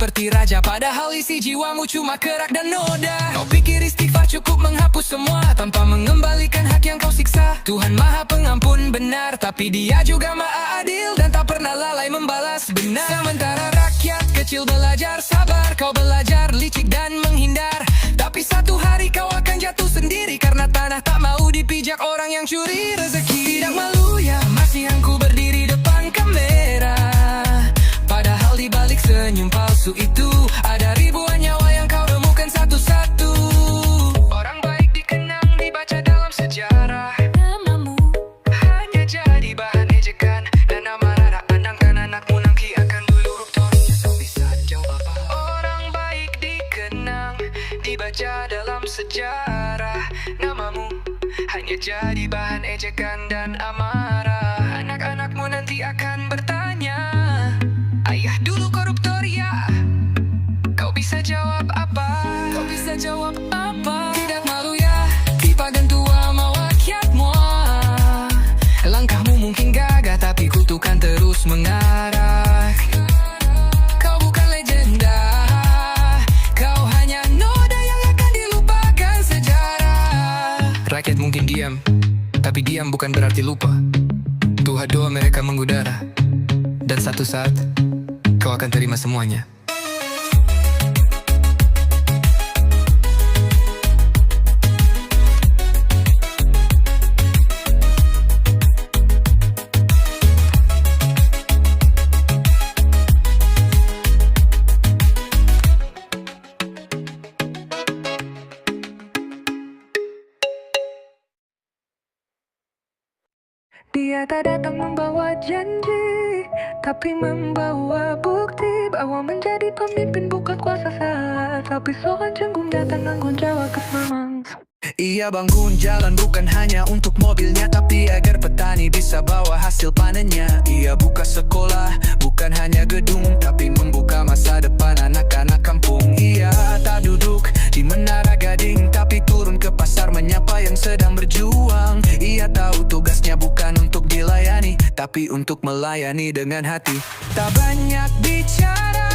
seperti raja, padahal isi jiwamu cuma kerak dan noda. Kau pikir istighfar cukup menghapus semua tanpa mengembalikan hak yang kau siksa. Tuhan Maha Pengampun benar, tapi Dia juga Maha Adil dan tak pernah lalai membalas benar. Sementara rakyat kecil belajar sabar, kau belajar licik dan menghindar. Tapi satu hari kau akan jatuh sendiri, karena tanah tak mau dipijak orang yang curi rezeki. Tidak malu ya, masih aku berdiri depan kamera, padahal di balik senyum palsu itu ada ribuan nyawa yang kau temukan satu-satu. Orang baik dikenang, dibaca dalam sejarah. Namamu hanya jadi bahan ejekan, dan amarah anak-anakmu nanti akan dulu rupanya sampai saat jawab apa. Orang baik dikenang, dibaca dalam sejarah. Namamu hanya jadi bahan ejekan dan amarah. Anak-anakmu nanti akan bertanya, ayah dulu koruptor ya? Kau bisa jawab apa? Kau bisa jawab apa? Tidak malu ya, dipadan tua mawakyatmu. Langkahmu mungkin gagah, tapi kutukan terus mengarah. Kau bukan legenda, kau hanya noda yang akan dilupakan sejarah. Rakyat mungkin diam, tapi diam bukan berarti lupa. Tuhan doa mereka mengudara, dan satu saat kau akan terima semuanya. Dia tak datang membawa janji, tapi membawa bukti bahwa menjadi pemimpin bukan kuasa saat, tapi soal cenggung datang tanggung jawab kesemang. Ia bangun jalan bukan hanya untuk mobilnya, tapi agar petani bisa bawa hasil panennya. Ia buka sekolah, bukan hanya gedung, tapi membuka masa depan anak-anak kampung. Ia tak duduk di menara gading, tapi turun ke pasar menyapa yang sedang berjuang. Ia tahu tugasnya bukan untuk dilayani, tapi untuk melayani dengan hati. Tak banyak bicara,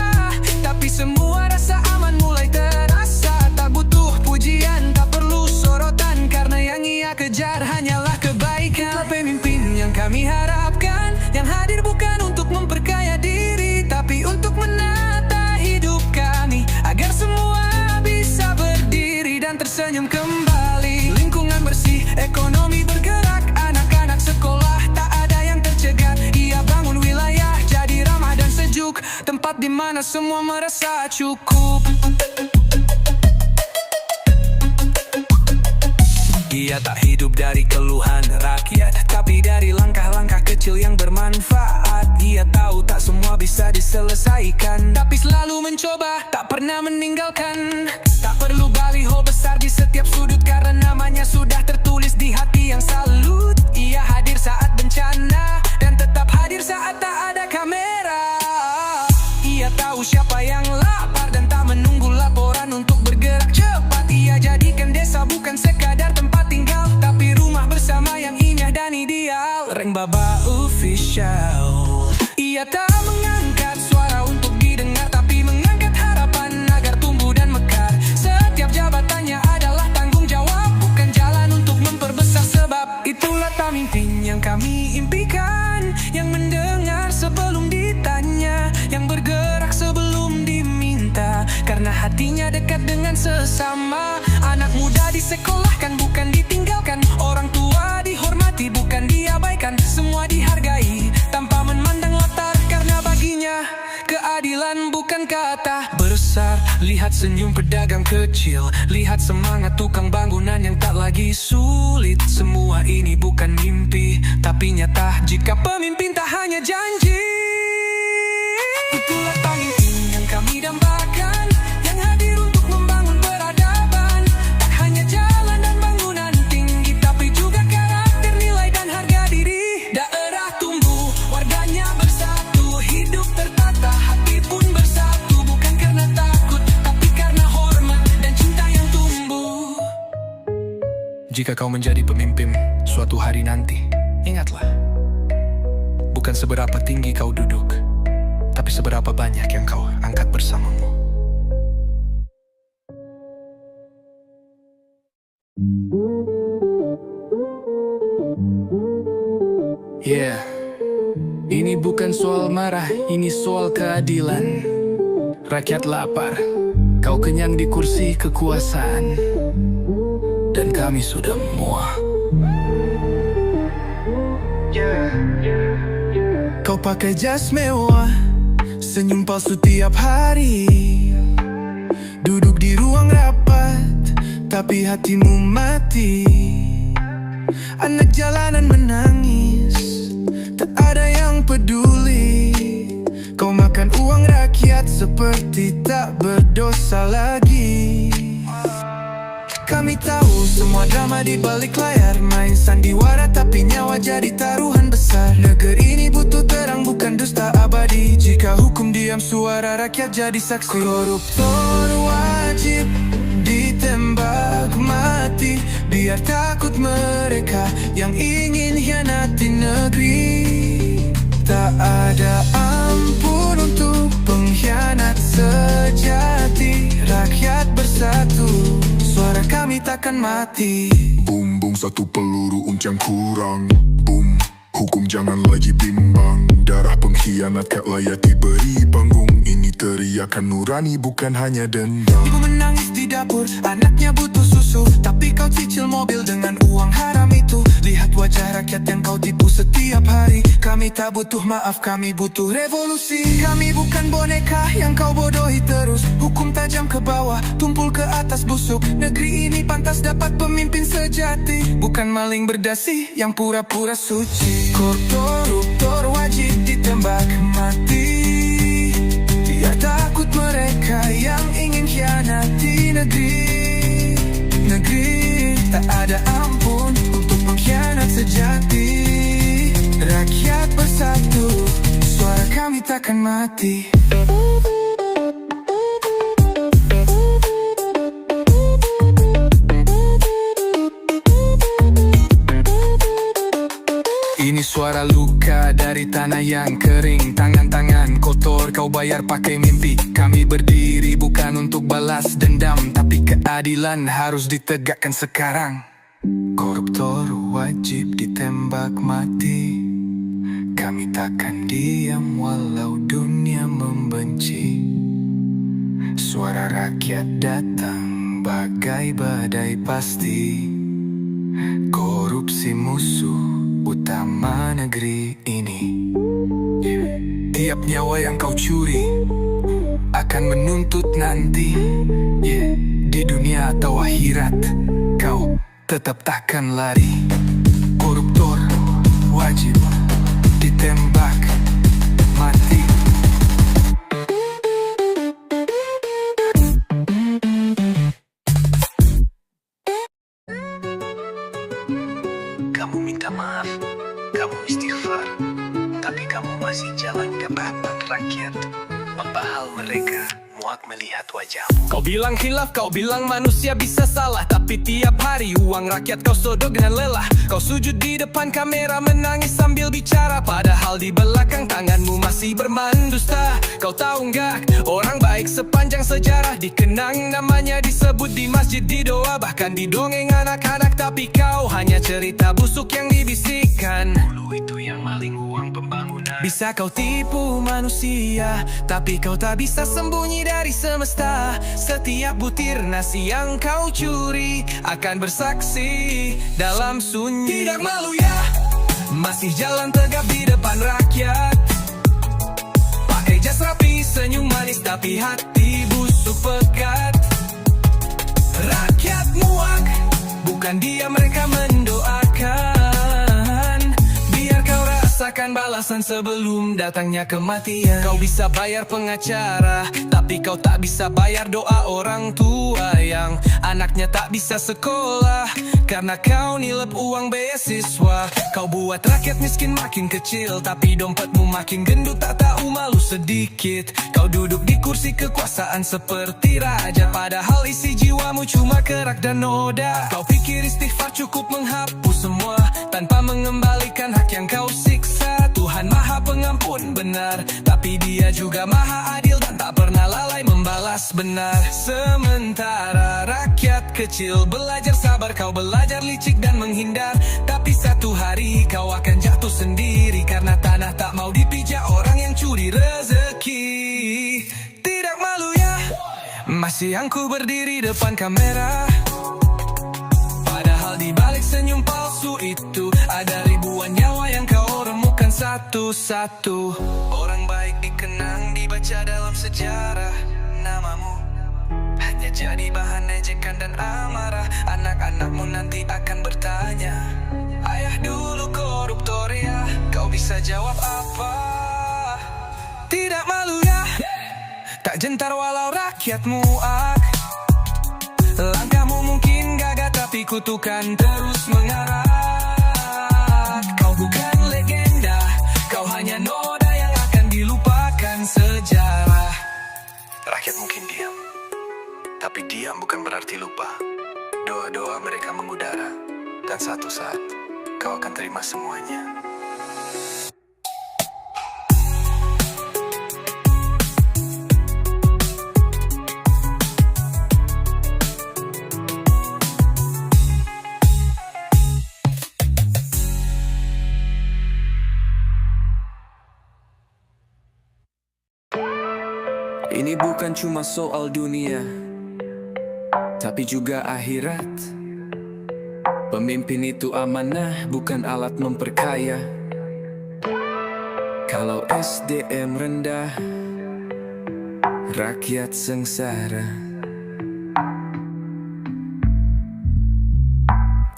tapi semua rasa aman mulai terasa. Tak butuh pujian, tak perlu sorotan, karena yang ia kejar hanyalah kebaikan. Itulah pemimpin yang kami harapkan, yang hadir bukan untuk memperkaya diri, tapi untuk menata hidup kami, agar semua bisa berdiri dan tersenyum kembali. Lingkungan bersih, ekonomi bergerak, anak-anak sekolah tak ada yang tercegat. Ia bangun wilayah jadi ramah dan sejuk, tempat di mana semua merasa cukup. Ia tak hidup dari keluhan rakyat, tapi dari langkah-langkah kecil yang bermanfaat. Ia tahu tak semua bisa diselesaikan, tapi selalu mencoba, tak pernah meninggalkan. Tak perlu baliho besar di setiap sudut, karena namanya sudah tertulis di hati yang salut. Ia hadir saat bencana, dan tetap hadir saat tak ada kamera. Ia tahu siapa yang lapar, dan tak menunggu laporan untuk bergerak cepat. Ia jadikan desa bukan sekadar tempat tinggal, tapi rumah bersama yang indah dan ideal. Reng Baba Official. Ia tak mengangkat suara untuk didengar, tapi mengangkat harapan agar tumbuh dan mekar. Setiap jabatannya adalah tanggung jawab, bukan jalan untuk memperbesar sebab. Itulah pemimpin yang kami impikan, yang mendengar sebelum ditanya, yang bergerak sebelum diminta, karena hatinya dekat dengan sesama. Anak muda disekolahkan bukan ditinggalkan, orang tua dihormati bukan diabaikan. Semua dihargai tanpa memandang latar, karena baginya keadilan bukan kata besar. Lihat senyum pedagang kecil, lihat semangat tukang bangunan yang tak lagi sulit. Semua ini bukan mimpi, tapi nyata jika pemimpin tak hanya janji. Itulah pemimpin yang kami dambakan, yang hadir untuk membangun peradaban. Tak hanya jalan dan bangunan tinggi, tapi juga karakter, nilai dan harga diri. Daerah tumbuh, warganya bersatu, hidup tertata, hati pun bersatu. Bukan karena takut, tapi karena hormat dan cinta yang tumbuh. Jika kau menjadi pemimpin suatu hari nanti, ingatlah, bukan seberapa tinggi kau duduk, tapi seberapa banyak yang kau angkat bersamamu. Yeah, ini bukan soal marah, ini soal keadilan. Rakyat lapar, kau kenyang di kursi kekuasaan, dan kami sudah muak. Kau pakai jas mewah, senyum palsu tiap hari, duduk di ruang rapat, tapi hatimu mati. Anak jalanan menangis, tak ada yang peduli. Kau makan uang rakyat seperti tak berdosa lagi. Kami tahu semua drama di balik layar, main sandiwara tapi nyawa jadi taruhan besar. Negeri ini butuh terang bukan dusta abadi. Jika hukum diam suara rakyat jadi saksi. Koruptor wajib ditembak mati, biar takut mereka yang ingin hianati negeri. Tak ada ampun untuk pengkhianat sejati. Rakyat bersatu, suara kami takkan mati. Boom, boom, satu peluru uncang kurang. Boom, hukum jangan lagi bimbang. Darah pengkhianat tak layak diberi panggung. Ini teriakan nurani bukan hanya dendam. Ibu menangis di dapur, anaknya butuh susu, tapi kau cicil mobil dengan uang haram itu. Lihat wajah rakyat yang kau tipu setiap hari. Kami tak butuh maaf, kami butuh revolusi. Kami bukan boneka yang kau bodohi terus. Hukum tajam ke bawah, tumpul ke atas busuk. Negeri ini pantas dapat pemimpin sejati, bukan maling berdasi yang pura-pura suci. Koruptor wajib ditembak mati, biar takut mereka yang ingin khianati negeri. Negeri tak ada ampun untuk pengkhianat sejati. Rakyat bersatu, suara kami takkan mati. Ini suara luka dari tanah yang kering. Tangan-tangan kotor kau bayar pakai mimpi. Kami berdiri bukan untuk balas dendam, tapi keadilan harus ditegakkan sekarang. Koruptor wajib ditembak mati. Kami takkan diam walau dunia membenci. Suara rakyat datang bagai badai pasti. Korupsi musuh utama negeri ini. Tiap nyawa yang kau curi akan menuntut nanti. Di dunia atau akhirat, kau tetap takkan lari. Koruptor wajib ditembak mati. Kamu minta maaf, kamu istighfar, tapi kamu masih jalan ke bapak rakyat. Membahal mereka, muak melihat wajahmu. Kau bilang khilaf, kau bilang manusia bisa salah, tapi tiap hari uang rakyat kau sodok dengan lelah. Kau sujud di depan kamera menangis sambil bicara, padahal di belakang tanganmu masih bermain dusta. Kau tahu nggak, orang baik sepanjang sejarah dikenang namanya, disebut di masjid, di doa, bahkan di dongeng anak-anak. Tapi kau hanya cerita busuk yang dibisikkan. Dulu itu yang maling uang pembangunan. Bisa kau tipu manusia, tapi kau tak bisa sembunyi dari semesta. Setiap butir nasi yang kau curi akan bersaksi dalam sunyi. Tidak malu ya, masih jalan tegap di depan rakyat. Pakai jas rapi, senyum manis, tapi hati busuk pekat. Rakyat muak, bukan dia mereka mendoakan. Biar kau rasakan balasan sebelum datangnya kematian. Kau bisa bayar pengacara, tapi kau tak bisa bayar doa orang tua yang anaknya tak bisa sekolah karena kau nilep uang beasiswa. Kau buat rakyat miskin makin kecil, tapi dompetmu makin gendut, tak tahu malu sedikit. Kau duduk di kursi kekuasaan seperti raja, padahal isi jiwamu cuma kerak dan noda. Kau pikir istighfar cukup menghapus semua tanpa mengembalikan hak yang kau siksa. Tuhan Maha Pengampun benar, tapi Dia juga Maha Adil dan tak pernah lalai membalas. jelas benar. Sementara rakyat kecil belajar sabar, kau belajar licik dan menghindar. Tapi satu hari kau akan jatuh sendiri, karena tanah tak mau dipijak orang yang curi rezeki. Tidak malu ya, masih aku berdiri depan kamera. Padahal di balik senyum palsu itu ada ribuan nyawa yang kau remukan satu-satu. Orang baik dikenang, dibaca dalam sejarah. Namamu hanya jadi bahan ejekan dan amarah. Anak-anakmu nanti akan bertanya, ayah dulu koruptor ya. Kau bisa jawab apa? Tidak malu ya, tak gentar walau rakyat muak. Langkahmu mungkin gagah tapi kutukan terus mengarah. Kau bukan legenda, kau hanya noda yang akan dilupakan sejarah. Rakyat mungkin diam, tapi diam bukan berarti lupa. Doa-doa mereka mengudara, dan satu saat kau akan terima semuanya. Ini bukan cuma soal dunia, tapi juga akhirat. Pemimpin itu amanah, bukan alat memperkaya. Kalau SDM rendah, rakyat sengsara.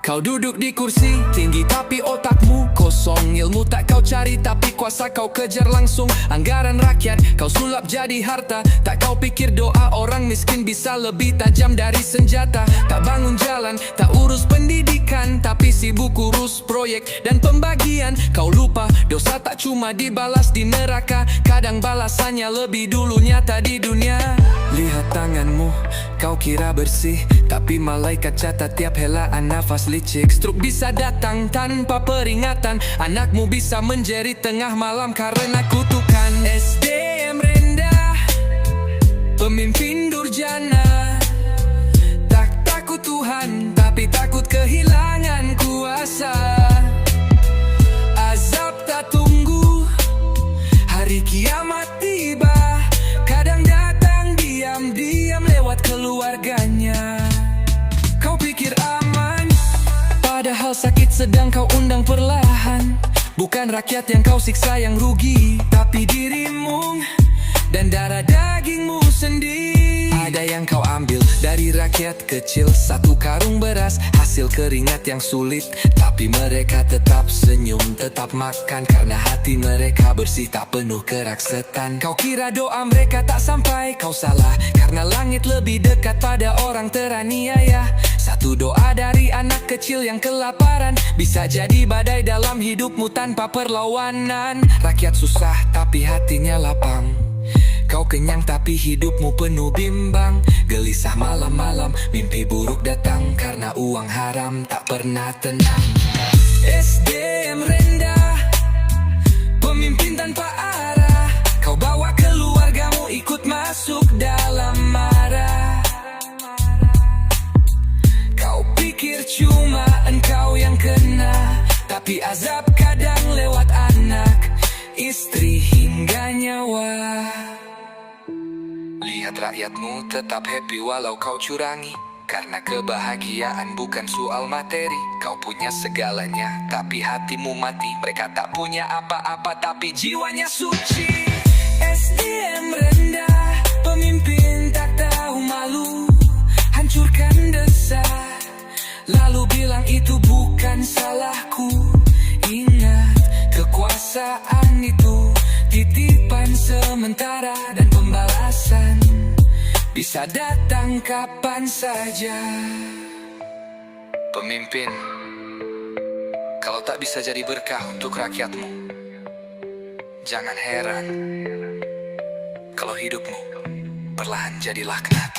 Kau duduk di kursi tinggi tapi otakmu kosong. Ilmu tak kau cari tapi kuasa kau kejar langsung. Anggaran rakyat kau sulap jadi harta. Tak kau pikir doa orang miskin bisa lebih tajam dari senjata. Tak bangun jalan, tak urus pendidikan, tapi sibuk urus proyek dan pembagian. Kau lupa dosa tak cuma dibalas di neraka, kadang balasannya lebih dulu nyata di dunia. Lihat tanganmu, kau kira bersih, tapi malaikat catat tiap helaan nafas licik. Stroke bisa datang tanpa peringatan. Anakmu bisa menjerit tengah malam karena kutukan. SDM rendah, pemimpin durjana. Tak takut Tuhan, tapi takut kehilangan kuasa. Azab tak tunggu, hari kiamat tiba. Kadang datang diam-diam lewat keluarganya. Kau pikir aman, padahal sakit sedang kau undang perlahan. Bukan rakyat yang kau siksa yang rugi, tapi dirimu dan darah dagingmu sendiri. Ada yang kau ambil dari rakyat kecil, satu karung beras, hasil keringat yang sulit. Tapi mereka tetap senyum, tetap makan, karena hati mereka bersih, tak penuh keraksetan. Kau kira doa mereka tak sampai, kau salah, karena langit lebih dekat pada orang teraniaya. Satu doa dari anak kecil yang kelaparan bisa jadi badai dalam hidupmu tanpa perlawanan. Rakyat susah tapi hatinya lapang. Kau kenyang tapi hidupmu penuh bimbang. Gelisah malam-malam, mimpi buruk datang, karena uang haram tak pernah tenang. SDM rendah, pemimpin tanpa arah. Kau bawa keluargamu ikut masuk dalam marah. Kau pikir cuma engkau yang kena, tapi azab kadang lewat anak, istri hingga nyawa. Lihat rakyatmu tetap happy walau kau curangi, karena kebahagiaan bukan soal materi. Kau punya segalanya, tapi hatimu mati. Mereka tak punya apa-apa, tapi jiwanya suci. SDM rendah, pemimpin tak tahu malu, hancurkan desa, lalu bilang itu bukan salahku. Ingat, kekuasaan itu titipan sementara, dan pembalasan bisa datang kapan saja. Pemimpin, kalau tak bisa jadi berkah untuk rakyatmu, jangan heran kalau hidupmu perlahan jadi laknat.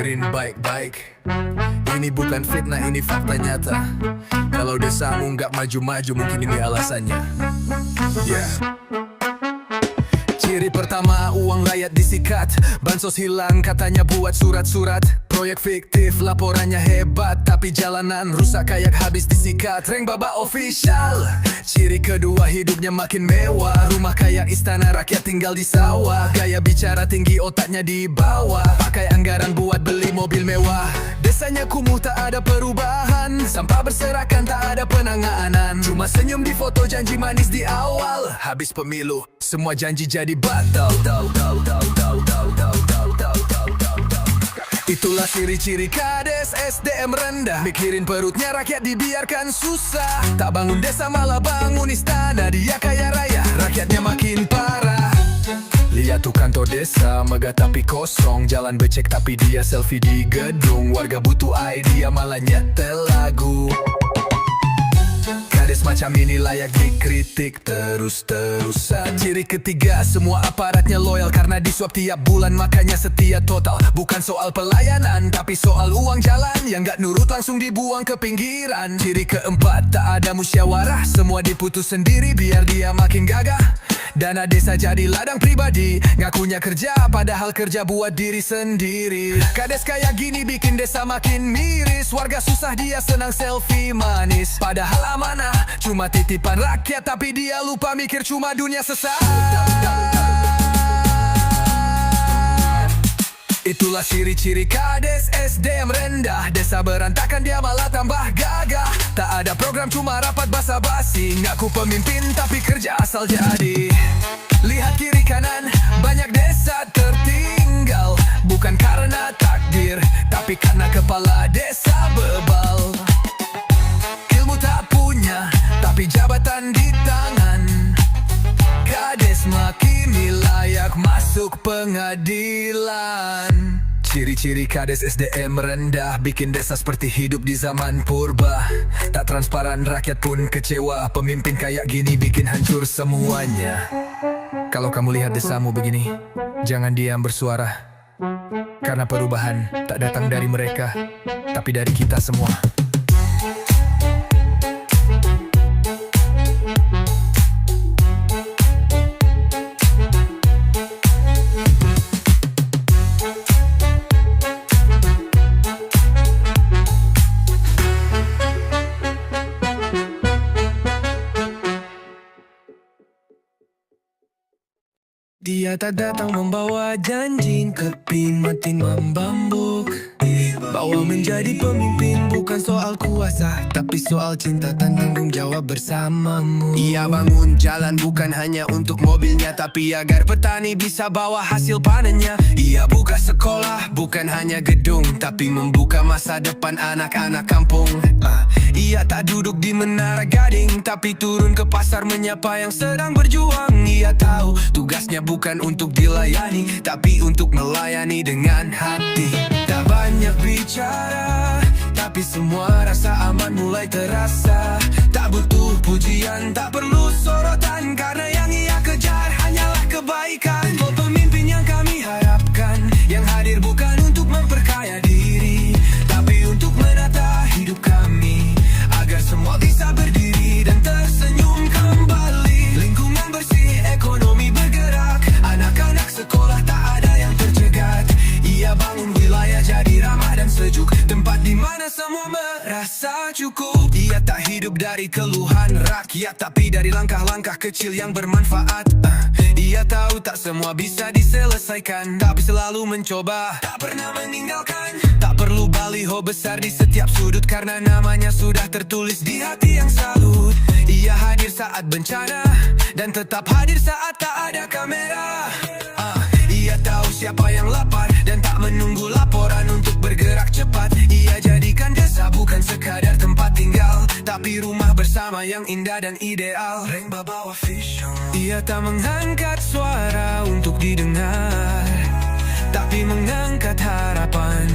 dengerin baik-baik. Ini bukan fitnah, ini fakta nyata. Kalau desamu nggak maju-maju, mungkin ini alasannya. Ciri pertama, uang rakyat disikat. Bansos hilang, katanya buat surat-surat. Proyek fiktif, laporannya hebat, tapi jalanan rusak kayak habis disikat. Reng Baba official. Ciri kedua, hidupnya makin mewah. Rumah kayak istana, rakyat tinggal di sawah. Gaya bicara tinggi, otaknya di bawah. Pakai anggaran buat beli mobil mewah. Desanya kumuh, tak ada perubahan. Sampah berserakan, tak ada penanganan. Cuma senyum di foto, janji manis di awal. Habis pemilu, semua janji jadi batal. Itulah ciri-ciri kades SDM rendah. Mikirin perutnya rakyat dibiarkan susah. Tak bangun desa malah bangun istana. Dia kaya raya, rakyatnya makin parah. Lihat tuh kantor desa, megah tapi kosong. Jalan becek tapi dia selfie di gedung. Warga butuh idea malah nyetel lagu. Kades macam ini layak dikritik terus-terusan. Ciri ketiga, semua aparatnya loyal karena disuap tiap bulan, makanya setia total. Bukan soal pelayanan, tapi soal uang jalan yang gak nurut langsung dibuang ke pinggiran. Ciri keempat, tak ada musyawarah, semua diputus sendiri biar dia makin gagah. Dana desa jadi ladang pribadi, ngakunya kerja padahal kerja buat diri sendiri. Kades kayak gini bikin desa makin miris. Warga susah, dia senang selfie manis. Padahal amanah cuma titipan rakyat, tapi dia lupa mikir cuma dunia sesat. Itulah ciri-ciri kades SDM rendah. Desa berantakan, dia malah tambah gagah. Tak ada program, cuma rapat basa-basi. Ngaku pemimpin tapi kerja asal jadi. Lihat kiri kanan, banyak desa tertinggal. Bukan karena takdir, tapi karena kepala desa bebal. Ilmu tak punya, tapi jabatan di tangan. Kades makini layak masuk pengadilan. Ciri-ciri kades SDM rendah bikin desa seperti hidup di zaman purba. Tak transparan, rakyat pun kecewa. Pemimpin kayak gini bikin hancur semuanya. Kalau kamu lihat desamu begini, jangan diam bersuara. Karena perubahan tak datang dari mereka, tapi dari kita semua. Dia tak datang membawa janji, keping mati membambuk. Bahwa menjadi pemimpin bukan soal kuasa, tapi soal cinta dan tanggung jawab bersamamu. Ia bangun jalan bukan hanya untuk mobilnya, tapi agar petani bisa bawa hasil panennya. Ia buka sekolah bukan hanya gedung, tapi membuka masa depan anak-anak kampung. Ia tak duduk di menara gading, tapi turun ke pasar menyapa yang sedang berjuang. Ia tahu tugasnya bukan untuk dilayani, tapi untuk melayani dengan hati. Tak banyak bicara, tapi semua rasa aman mulai terasa. Tak butuh pujian, tak perlu sorotan, karena yang ia kejar hanyalah kebaikan. Oh, pemimpin yang kami harapkan, yang hadir bukan untuk memperkaya diri, tapi untuk menata hidup kami, agar semua bisa berdiri dan tersenyum kembali. Lingkungan bersih, ekonomi bergerak, anak-anak sekolah tak ada yang tercegat. Ia bangun wilayah jadi ramah dan sejuk, tempat di mana semua merasa cukup. Ia tak hidup dari keluhan rakyat, tapi dari langkah-langkah kecil yang bermanfaat. Ia tahu tak semua bisa diselesaikan, tapi selalu mencoba, tak pernah meninggalkan. Tak perlu baliho besar di setiap sudut, karena namanya sudah tertulis di hati yang salut. Ia hadir saat bencana, dan tetap hadir saat tak ada kamera. Ia tahu siapa yang lapar, dan tak menunggu laporan untuk bergerak cepat. Ia jadikan desa bukan sekadar tempat tinggal, tapi rumah bersama yang indah dan ideal. Reng Baba official. Ia tak mengangkat suara untuk didengar, tapi mengangkat harapan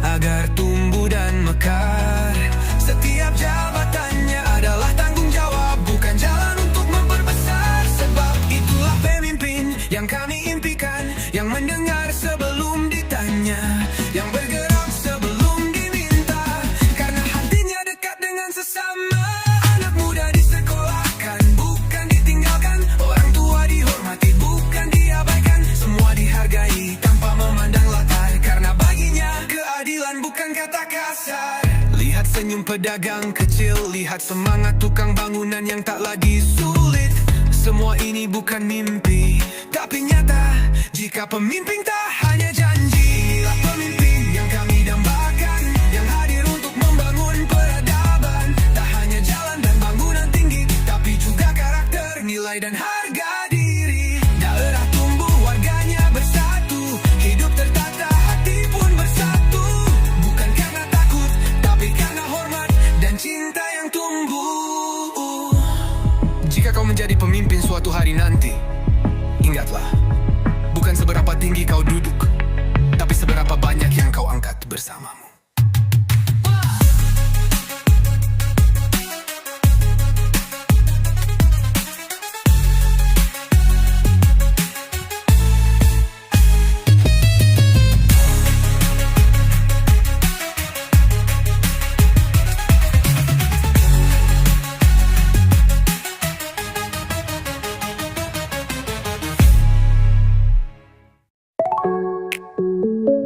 agar tumbuh dan mekar. Setiap jabatannya adalah tanggung jawab, bukan jalan untuk memperbesar. Sebab itulah pemimpin yang kami impikan, yang mendengar sebelum ditanya, yang bergerak senyum pedagang kecil, lihat semangat tukang bangunan yang tak lagi sulit. Semua ini bukan mimpi, tapi nyata. Jika pemimpin tak hanya janji, inilah pemimpin yang kami dambakan, yang hadir untuk membangun peradaban. Tak hanya jalan dan bangunan tinggi, tapi juga karakter, nilai dan harga diri. Daerah tumbuh, warganya bersatu, hidup tertata, hati pun bersatu. Bukan karena takut, tapi karena hormat dan cinta yang tumbuh. Jika kau menjadi pemimpin suatu hari nanti, ingatlah, bukan seberapa tinggi kau duduk, tapi seberapa banyak yang kau angkat bersamamu.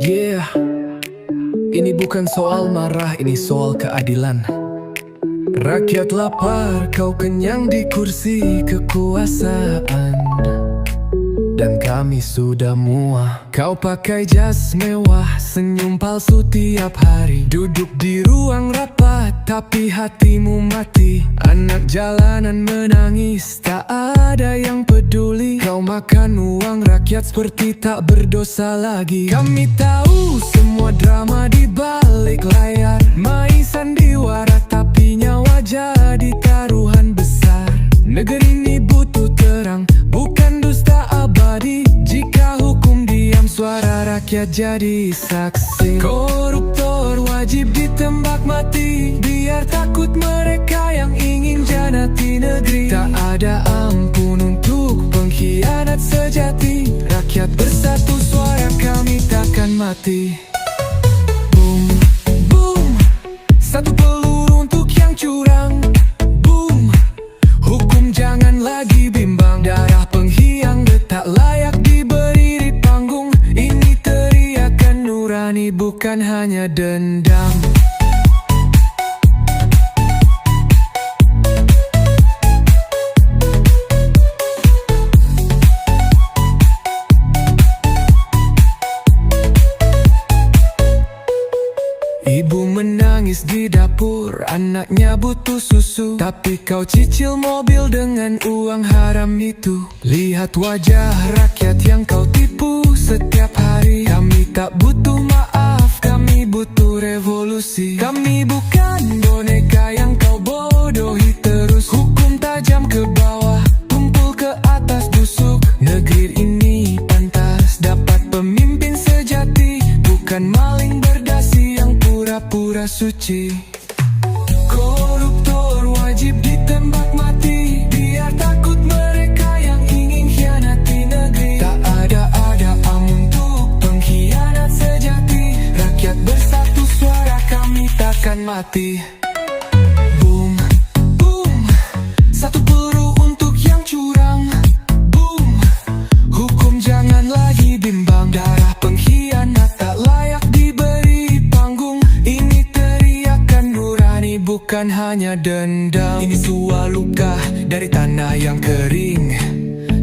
Yeah, ini bukan soal marah, ini soal keadilan. Rakyat lapar, kau kenyang di kursi kekuasaan, dan kami sudah muak. Kau pakai jas mewah, senyum palsu tiap hari, duduk di ruang rapat, tapi hatimu mati. Anak jalanan menangis, tak ada yang peduli. Kau makan uang rakyat seperti tak berdosa lagi. Kami tahu semua drama di balik layar, main sandiwara tapi nyawa jadi taruhan besar. Negeri ini butuh terang, bukan dusta abadi. Jika hukum diam, suara rakyat jadi saksi. Koruptor wajib ditembak mati, biar takut mereka yang ingin janati negeri. Tak ada ampun untuk pengkhianat sejati. Rakyat bersatu, suara kami takkan mati. Boom, boom, satu peluru untuk yang curang. Boom, hukum jangan lagi bimbang. Darah pengkhianat tak layak diberi di panggung. Ini teriakan nurani, bukan hanya dendam. Ibu menangis di dapur, anaknya butuh susu, tapi kau cicil mobil dengan uang haram itu. Lihat wajah rakyat yang kau tipu setiap hari. Kami tak butuh maaf, kami butuh revolusi. Kami bukan boneka yang kau bodohi terus. Hukum tajam ke bawah, tumpul ke atas busuk. Negeri ini pantas dapat pemimpin sejati, bukan maling berdasi yang pura-pura suci. Koruptor wajib ditembak mati, biar takut mereka yang ingin khianati negeri. Tak ada amun untuk pengkhianat sejati. Rakyat bersatu, suara kami takkan mati. Boom, boom, satu peluru untuk yang curang. Boom, hukum jangan lagi bimbang. Darah pengkhianat tak layak diberi panggung. Ini teriakan nurani, bukan hanya dendam. Ini suah luka dari tanah yang kering.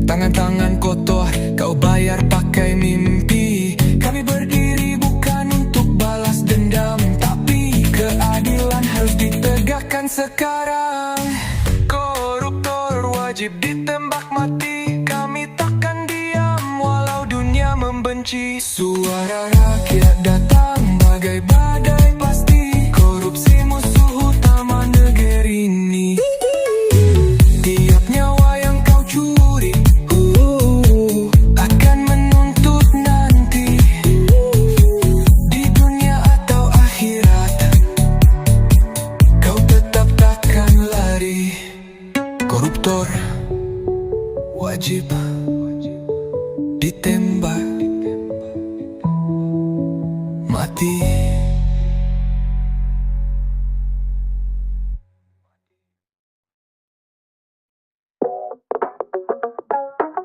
Tangan-tangan kotor kau bayar pakai mimpi. Kami berdiri bukan untuk balas dendam, tapi keadilan harus ditegakkan sekarang. Koruptor wajib ditembak mati, kami takkan diam walau dunia membenci. Suara rakyat datang bagai badai pasti, korupsi musuh utama negeri ini. Tiap nyawa yang kau curi akan menuntut nanti, di dunia atau akhirat. Kau tetap takkan lari. Koruptor wajib ditembak mati.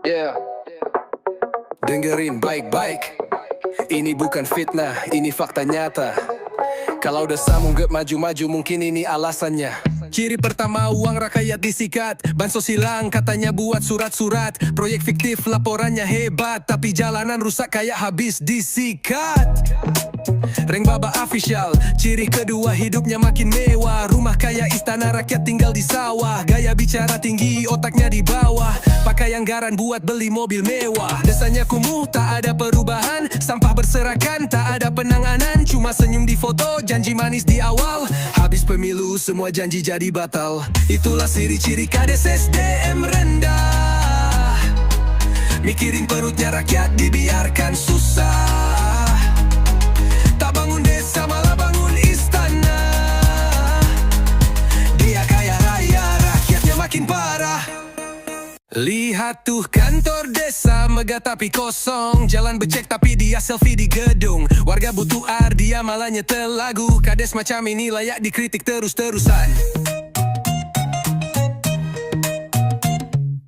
Yeah. Dengerin baik-baik, ini bukan fitnah, ini fakta nyata. Kalau desamu gak maju-maju mungkin ini alasannya. Ciri pertama, uang rakyat disikat. Bansos hilang katanya buat surat-surat. Proyek fiktif laporannya hebat, tapi jalanan rusak kayak habis disikat. Reng Baba official. Ciri kedua, hidupnya makin mewah. Rumah kayak istana, rakyat tinggal di sawah. Gaya bicara tinggi, otaknya di bawah. Pakai anggaran buat beli mobil mewah. Desanya kumuh, tak ada perubahan. Sampah berserakan, tak ada penanganan. Cuma senyum di foto, janji manis di awal. Habis pemilu, semua janji jadi batal. Itulah ciri-ciri kades SDM rendah. Mikirin perutnya rakyat, dibiarkan susah. Tak bangun desa, malah bangun istana. Dia kaya raya, rakyatnya makin parah. Lihat tuh kantor desa, megah tapi kosong. Jalan becek tapi dia selfie di gedung. Warga butuh air, dia malah nyetel lagu. Kades macam ini layak dikritik terus-terusan.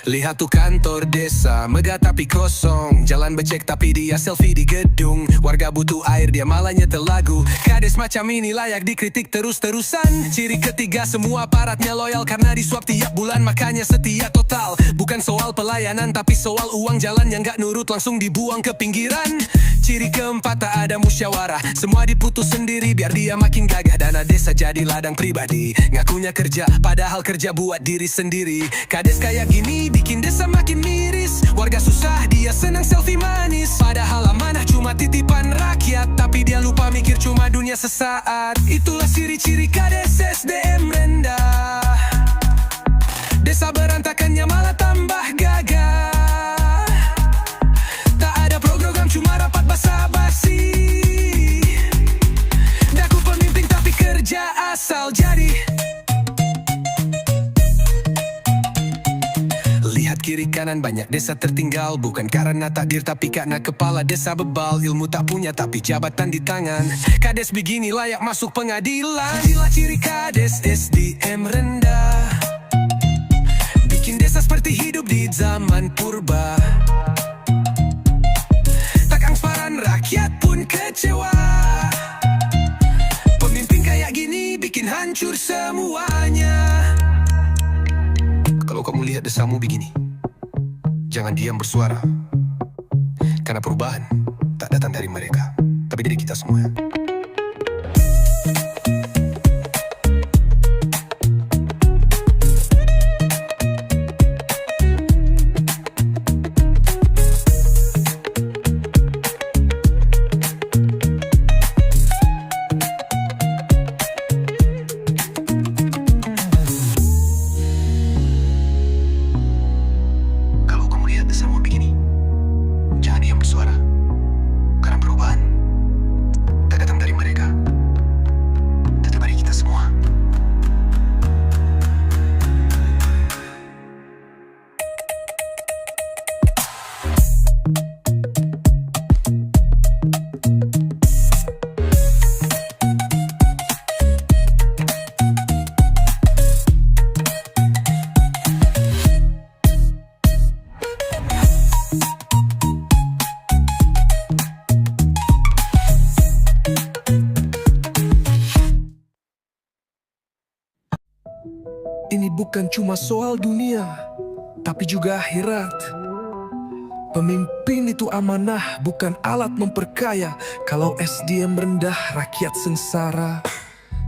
Lihat tuh kantor desa, megah tapi kosong. Jalan becek tapi dia selfie di gedung. Warga butuh air, dia malah nyetel lagu. Kades macam ini layak dikritik terus-terusan. Ciri ketiga, semua aparatnya loyal karena disuap tiap bulan, makanya setia total. Bukan soal pelayanan tapi soal uang, jalan yang gak nurut langsung dibuang ke pinggiran. Ciri keempat, tak ada musyawarah. Semua diputus sendiri biar dia makin gagah. Dana desa jadi ladang pribadi. Ngakunya kerja padahal kerja buat diri sendiri. Kades kayak gini bikin desa makin miris. Warga susah, dia senang selfie manis. Padahal amanah cuma titipan rakyat, tapi dia lupa mikir cuma dunia sesaat. Itulah ciri-ciri kades SDM rendah. Desa berantakannya malah tambah gagah. Tak ada program, cuma rapat basa-basi. Daku pemimpin tapi kerja asal jadi. Lihat kiri kanan, banyak desa tertinggal. Bukan karena takdir tapi karena kepala desa bebal. Ilmu tak punya tapi jabatan di tangan. Kades begini layak masuk pengadilan. Inilah ciri kades SDM rendah. Bikin desa seperti hidup di zaman purba. Tak transparan, rakyat pun kecewa. Pemimpin kayak gini bikin hancur semuanya. Kalau kamu lihat desamu begini, jangan diam bersuara. Karena perubahan tak datang dari mereka, tapi dari kita semua. Kalau kamu lihat desamu begini, jangan diam bersuara. Karena perubahan tak datang dari mereka, tapi dari kita semua. Ini bukan cuma soal dunia, tapi juga akhirat. Pemimpin itu amanah, bukan alat memperkaya. Kalau SDM rendah, rakyat sengsara.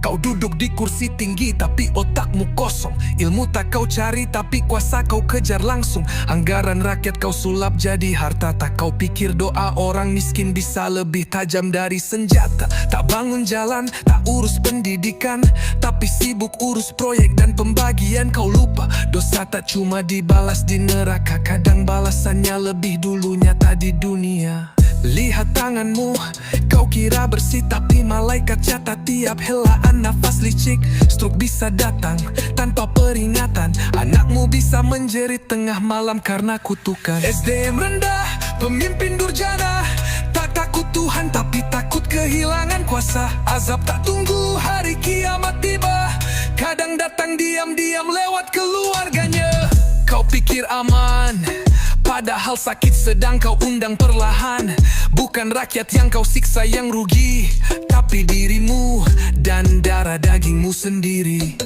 Kau duduk di kursi tinggi tapi otakmu kosong. Ilmu tak kau cari tapi kuasa kau kejar langsung. Anggaran rakyat kau sulap jadi harta. Tak kau pikir doa orang miskin bisa lebih tajam dari senjata. Tak bangun jalan, tak urus pendidikan, tapi sibuk urus proyek dan pembagian. Kau lupa dosa tak cuma dibalas di neraka. Kadang balasannya lebih dulu nyata di dunia. Lihat tanganmu, kau kira bersih tapi malaikat catat tiap helaan nafas licik. Stroke bisa datang tanpa peringatan. Anakmu bisa menjerit tengah malam karena kutukan. SDM rendah, pemimpin durjana. Tak takut Tuhan tapi takut kehilangan kuasa. Azab tak tunggu hari kiamat tiba. Kadang datang diam-diam lewat keluarganya. Kau pikir aman, Padahal sakit sedang kau undang perlahan. Bukan rakyat yang kau siksa yang rugi, tapi dirimu dan darah dagingmu sendiri.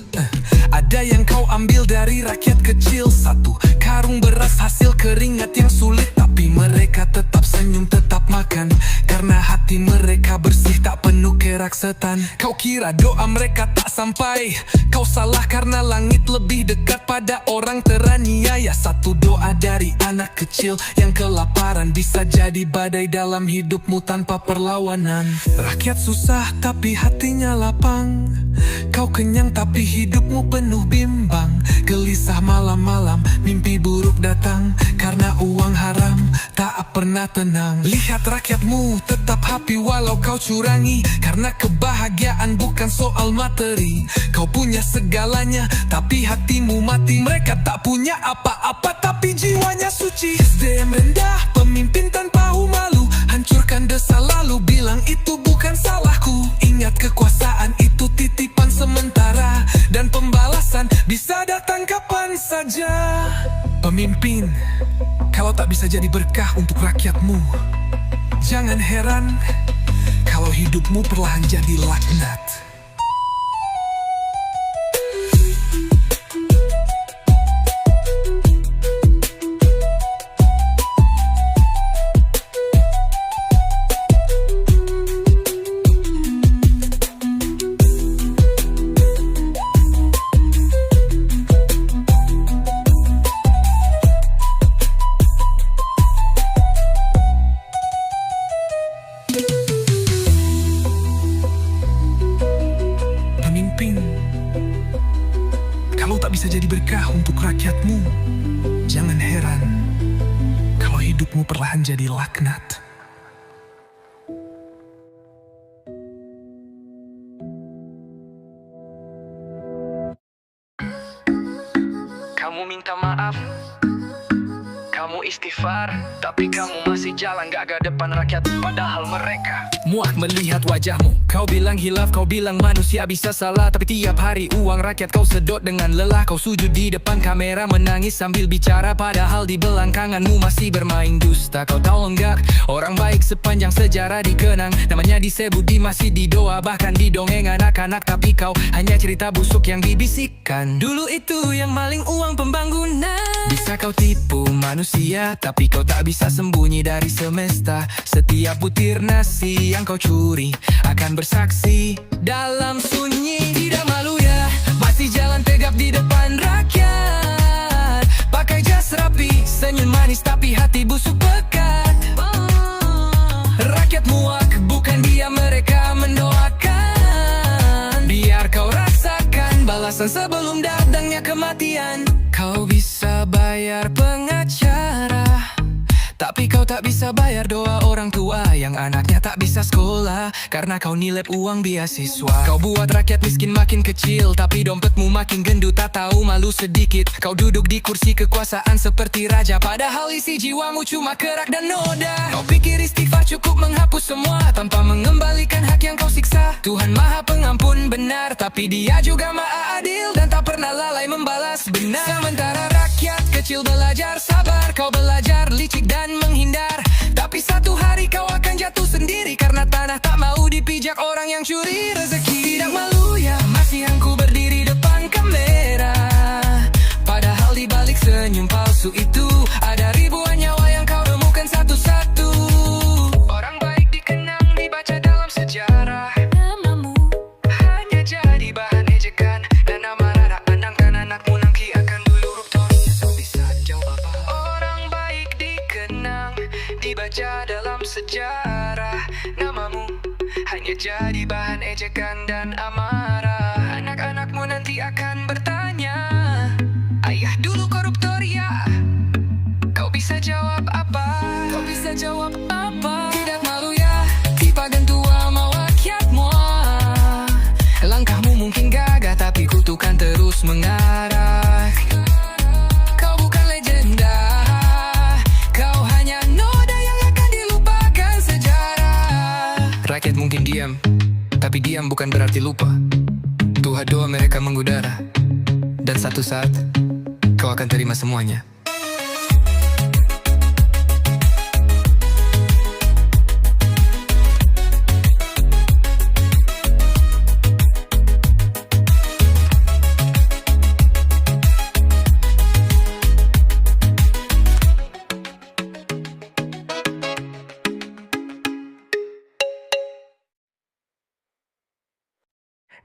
Ada yang kau ambil dari rakyat kecil, satu karung beras hasil keringat yang sulit. Tapi mereka tetap senyum, tetap makan, karena hati mereka bersih, tak penuh kerak setan. Kau kira doa mereka tak sampai? Kau salah, karena langit lebih dekat pada orang teraniaya. Satu doa dari anak kecil yang kelaparan bisa jadi badai dalam hidupmu tanpa perlawanan. Rakyat susah tapi hatinya lapang, kau kenyang tapi hidupmu penuh bimbang. Gelisah malam-malam, mimpi buruk datang, karena uang haram tak pernah tenang. Lihat rakyatmu tetap happy walau kau curangi, karena kebahagiaan bukan soal materi. Kau punya segalanya tapi hatimu mati. Mereka tak punya apa-apa tapi jiwanya suci. SDM rendah, pemimpin tanpa malu, hancurkan desa lalu bilang itu bukan salahku. Ingat kekuasaan itu titipan sementara, dan pembalasan bisa datang kapan saja. Pemimpin, kalau tak bisa jadi berkah untuk rakyatmu, jangan heran kalau hidupmu perlahan jadi laknat. Kalau tak bisa jadi berkah untuk rakyatmu, jangan heran kalau hidupmu perlahan jadi laknat. Kamu minta maaf, kamu istighfar, tapi kamu masih jalan gak ke depan rakyat. Padahal mereka muak melihat wajahmu. Kau bilang hilaf, kau bilang manusia bisa salah, tapi tiap hari uang rakyat kau sedot dengan lelah. Kau sujud di depan kamera menangis sambil bicara, padahal di belakangmu masih bermain dusta. Kau tahu enggak, orang baik sepanjang sejarah dikenang, namanya disebut di masjid, di doa, bahkan di dongeng anak-anak. Tapi kau hanya cerita busuk yang dibisikkan. Dulu itu yang maling uang pembangunan. Bisa kau tipu manusia, tapi kau tak bisa sembunyi dari semesta. Setiap butir nasi yang kau curi akan bersaksi dalam sunyi. Tidak malu ya, masih jalan tegap di depan rakyat. Pakai jas rapi, senyum manis tapi hati busuk pekat. Rakyat muak, bukan dia mereka mendoakan. Biar kau rasakan balasan sebelum datangnya kematian. Kau bisa bayar pengacara, tapi kau tak bisa bayar doa orang tua yang anaknya tak bisa sekolah, karena kau nilep uang beasiswa. Kau buat rakyat miskin makin kecil, tapi dompetmu makin gendut, tak tahu malu sedikit. Kau duduk di kursi kekuasaan seperti raja, padahal isi jiwamu cuma kerak dan noda. Kau pikir istighfar cukup menghapus semua, tanpa mengembalikan hak yang kau siksa. Tuhan Maha Pengampun benar, tapi Dia juga Maha Adil, dan tak pernah lalai membalas benar. Sementara rakyat kecil belajar sabar, kau belajar licik dan menghindar. Tapi satu hari kau akan jatuh sendiri, karena tanah tak mau dipijak orang yang curi rezeki. Tidak malu ya, masih aku berdiri depan kamera, padahal di balik senyum palsu itu ada ribuan nyawa yang kau remukan satu-satu. Orang baik dikenang, dibaca dalam sejarah, namamu hanya jadi bahan ejekan, dan amarah anak-anakmu nanti akan dulu rupanya bisa jawab apa. Orang baik dikenang, dibaca dalam sejarah, namamu hanya jadi bahan ejekan dan amarah. Anak-anakmu nanti akan bertanya, ayah dulu koruptor ya? Kau bisa jawab apa? Kau bisa jawab apa? Tidak malu ya, dipagan tua mau rakyatmu. Langkahmu mungkin gagah, tapi kutukan terus mengarah. Kau bukan legenda, kau hanya noda yang akan dilupakan sejarah. Rakyat mungkin diam, tapi diam bukan berarti lupa. Tuhan doa mereka mengudara, dan satu saat kau akan terima semuanya.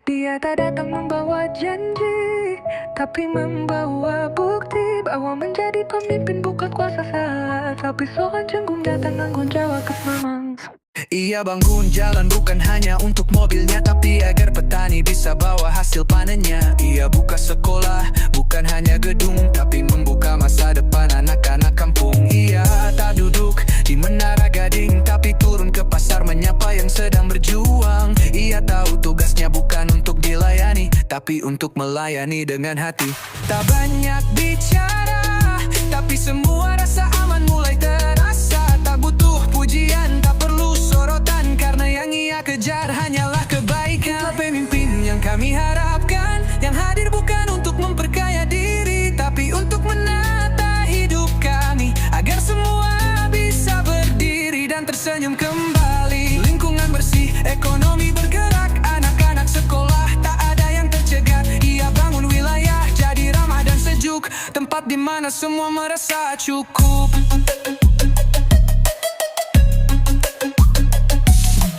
Dia tak datang membawa janji, tapi membawa bukti bahwa menjadi pemimpin bukan kuasa saat, tapi soal canggung datang tanggung jawab ke mamang. Ia bangun jalan bukan hanya untuk mobilnya, tapi agar petani bisa bawa hasil panennya. Ia buka sekolah, bukan hanya gedung, tapi membuka masa depan anak-anak kampung. Ia tak duduk di menara gading, tapi turun ke pasar menyapa yang sedang berjuang. Ia tahu tugasnya bukan untuk dilayani, tapi untuk melayani dengan hati. Tak banyak bicara, tapi semua rasa aman mulai terasa. Tak butuh pujian, tak perlu sorotan, karena yang ia kejar hanyalah kebaikan. Itulah pemimpin yang kami harapkan, yang hadir bukan untuk memperkaya diri, tapi untuk menata hidup kami, agar semua bisa berdiri dan tersenyum kembali. Lingkungan bersih, ekonomi bergerak, anak-anak sekolah tak ada yang tercegat. Ia bangun wilayah jadi ramah dan sejuk, tempat di mana semua merasa cukup.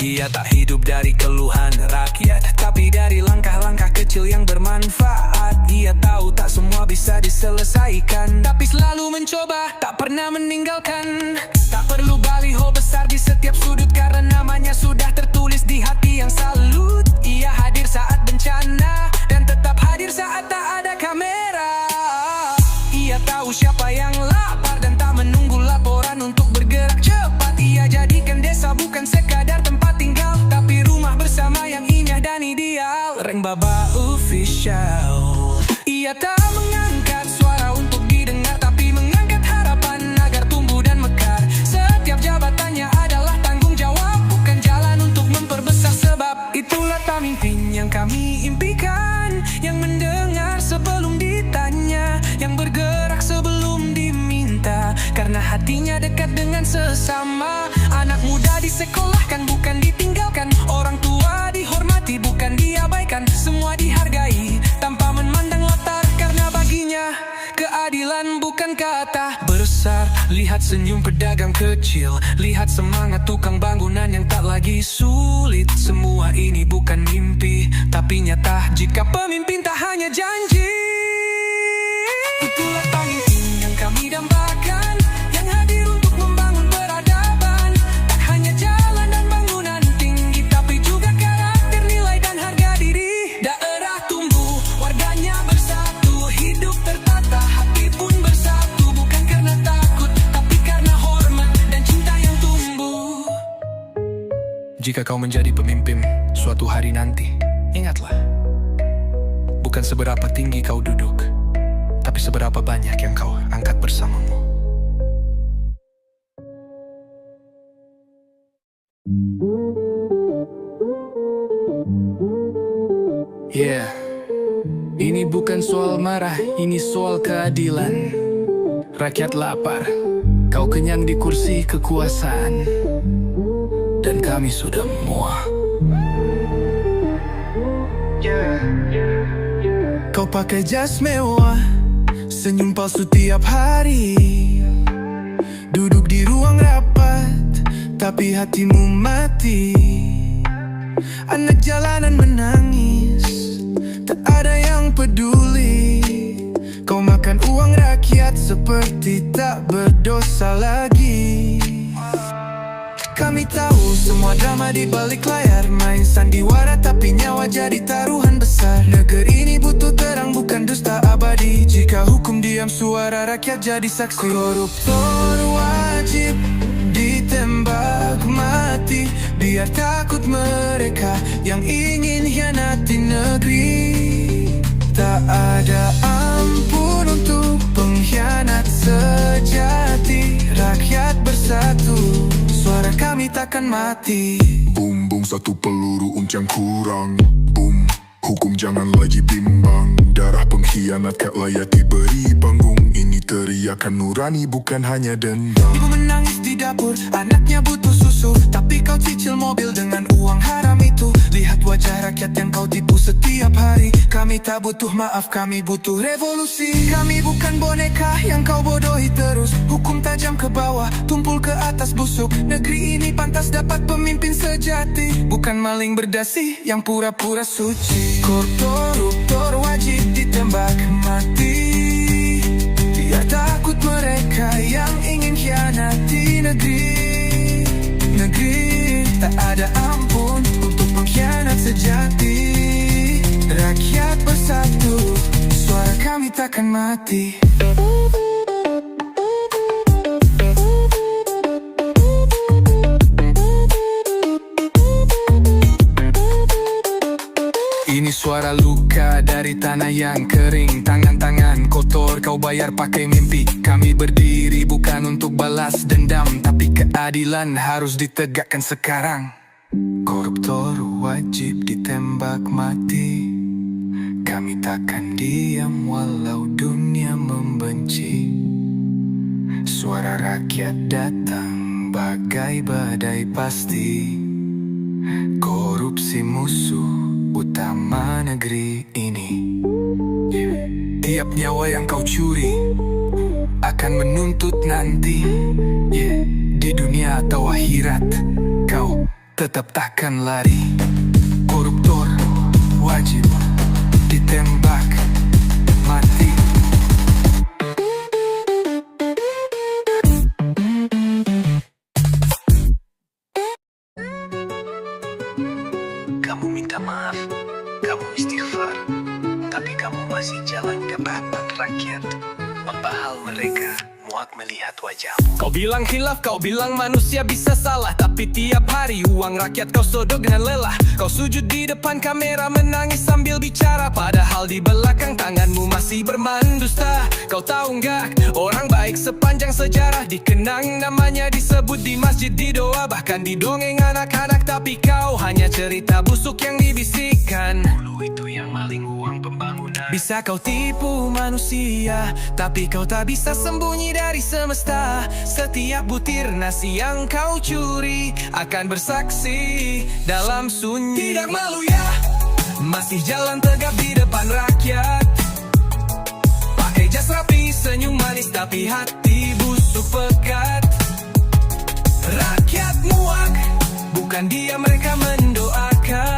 Ia tak hidup dari keluhan rakyat, tapi dari langkah-langkah kecil yang bermanfaat. Ia tahu tak semua bisa diselesaikan, tapi selalu mencoba, tak pernah meninggalkan. Tak perlu baliho besar di setiap sudut, karena namanya sudah tertulis di hati yang salut. Ia hadir saat bencana, dan tetap hadir saat tak ada kamera. Ia tahu siapa yang lapar, dan tak menunggu laporan untuk bergerak cepat. Ia jadikan desa bukan sekadar tempat tinggal, tapi rumah bersama yang indah dan ideal. Reng Baba Official. Ia tak mengangkat suara untuk didengar, tapi mengangkat harapan agar tumbuh dan mekar. Setiap jabatannya adalah tanggung jawab, bukan jalan untuk memperbesar sebab. Itulah pemimpin yang kami impikan, yang mendengar sebelum ditanya, yang bergerak sebelum diminta, karena hatinya dekat dengan sesama. Anak muda disekolahkan bukan ditinggalkan, orang tua dihormati bukan diabaikan. Semua dihargai tanpa memandang latar, karena baginya keadilan bukan kata besar. Lihat senyum pedagang kecil, lihat semangat tukang bangunan yang tak lagi sulit. Semua ini bukan mimpi, tapi nyata jika pemimpin tak hanya janji. Itulah pemimpin yang kami dambakan, yang hadir untuk membangun peradaban. Tak hanya jalan dan bangunan tinggi, tapi juga karakter, nilai dan harga diri. Daerah tumbuh, warganya bersatu, hidup tertata, hati pun bersatu. Bukan karena takut, tapi karena hormat dan cinta yang tumbuh. Jika kau menjadi pemimpin suatu hari nanti, ingatlah, bukan seberapa tinggi kau duduk, tapi seberapa banyak yang kau angkat bersamamu. Yeah, ini bukan soal marah, ini soal keadilan. Rakyat lapar, kau kenyang di kursi kekuasaan, dan kami sudah muak. Kau pakai jas mewah, senyum palsu tiap hari, duduk di ruang rapat, tapi hatimu mati. Anak jalanan menangis, tak ada yang peduli. Kau makan uang rakyat seperti tak berdosa lagi. Kami tahu semua drama di balik layar, main sandiwara tapi nyawa jadi taruhan besar. Negeri ini butuh terang bukan dusta abadi, jika hukum diam suara rakyat jadi saksi. Koruptor wajib ditembak mati, biar takut mereka yang ingin hianati negeri. Tak ada ampun untuk pengkhianat sejati. Rakyat bersatu, suara kami takkan mati. Boom, boom, satu peluru uncang kurang. Boom, hukum jangan lagi bimbang. Darah pengkhianat tak layak diberi panggung. Ini teriakan nurani bukan hanya dendam. Ibu menangis di dapur, anaknya butuh susu, tapi kau cicil mobil dengan uang haram itu. Lihat melihat wajah rakyat yang kau tipu setiap hari. Kami tak butuh maaf, kami butuh revolusi. Kami bukan boneka yang kau bodohi terus. Hukum tajam ke bawah, tumpul ke atas busuk. Negeri ini pantas dapat pemimpin sejati, bukan maling berdasi yang pura-pura suci. Koruptor wajib ditembak mati. Biar takut mereka yang ingin khianati negeri. Negeri tak ada ampun untuk pengkhianat sejati. Rakyat bersatu, suara kami takkan mati. Ini suara luka dari tanah yang kering. Tangan-tangan kotor kau bayar pakai mimpi. Kami berdiri bukan untuk balas dendam, tapi keadilan harus ditegakkan sekarang. Koruptor wajib ditembak mati. Kami takkan diam walau dunia membenci. Suara rakyat datang bagai badai pasti. Korupsi musuh utama negeri ini. Tiap nyawa yang kau curi akan menuntut nanti. Di dunia atau akhirat kau tetap takkan lari. Koruptor wajib ditembak mati. Kamu minta maaf, kamu istighfar, tapi kamu masih jalan ke bapak rakyat. Membahal mereka, muak melihat wajahmu. Kau bilang khilaf, kau bilang manusia bisa salah, tapi tiap hari uang rakyat kau sodok dengan lelah. Kau sujud di depan kamera menangis sambil bicara, padahal di belakang tanganmu masih bermain dusta. Kau tahu nggak, orang baik sepanjang sejarah dikenang namanya, disebut di masjid, di doa, bahkan di dongeng anak-anak. Tapi kau hanya cerita busuk yang dibisikkan. Dulu itu yang maling uang pembangunan. Bisa kau tipu manusia, tapi kau tak bisa sembunyi dari semesta. Setiap butir nasi yang kau curi akan bersaksi dalam sunyi. Tidak malu ya, masih jalan tegap di depan rakyat. Pakai jas rapi, senyum manis, tapi hati busuk pekat. Rakyat muak, bukan dia mereka mendoakan.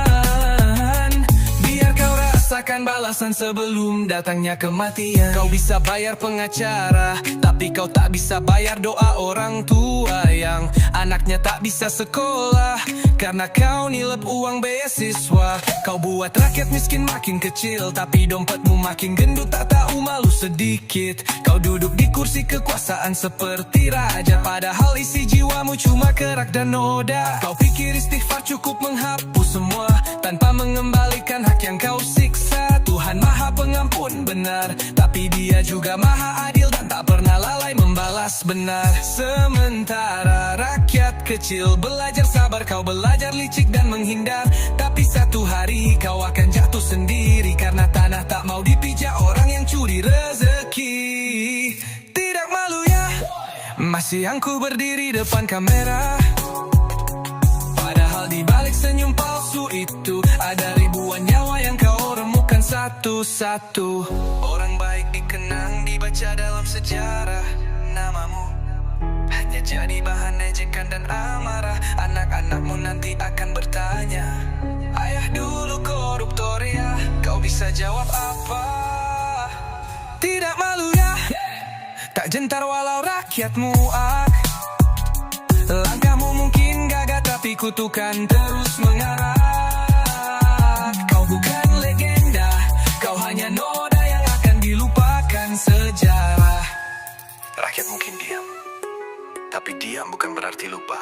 Biar kau rasakan balasan sebelum datangnya kematian. Kau bisa bayar pengacara, tapi kau tak bisa bayar doa orang tua yang anaknya tak bisa sekolah karena kau nilep uang beasiswa. Kau buat rakyat miskin makin kecil, tapi dompetmu makin gendut, tak tahu malu sedikit. Kau duduk di kursi kekuasaan seperti raja, padahal isi jiwamu cuma kerak dan noda. Kau pikir istighfar cukup menghapus semua tanpa mengembalikan hak yang kau siksa. Tuhan Maha Pengampun benar, tapi Dia juga Maha Adil dan tak pernah lalai membalas benar. Sementara rakyat kecil belajar sabar, kau belajar licik dan menghindar. Tapi satu hari kau akan jatuh sendiri karena tanah tak mau dipijak orang yang curi rezeki. Tidak malu ya, masih aku berdiri depan kamera, padahal di balik senyum palsu itu ada ribuan nyawa yang kau remukan satu-satu. Orang baik dikenang, dibaca dalam sejarah. Namamu hanya jadi bahan ejekan dan amarah. Anak-anakmu nanti akan bertanya, ayah dulu koruptor ya. Kau bisa jawab apa? Tidak malu ya, tak gentar walau rakyat muak. Langkahmu mungkin gagah, tapi kutukan terus mengarah. Kau bukan legenda, kau hanya noda yang akan dilupakan sejarah. Rakyat mungkin diam, tapi diam bukan berarti lupa.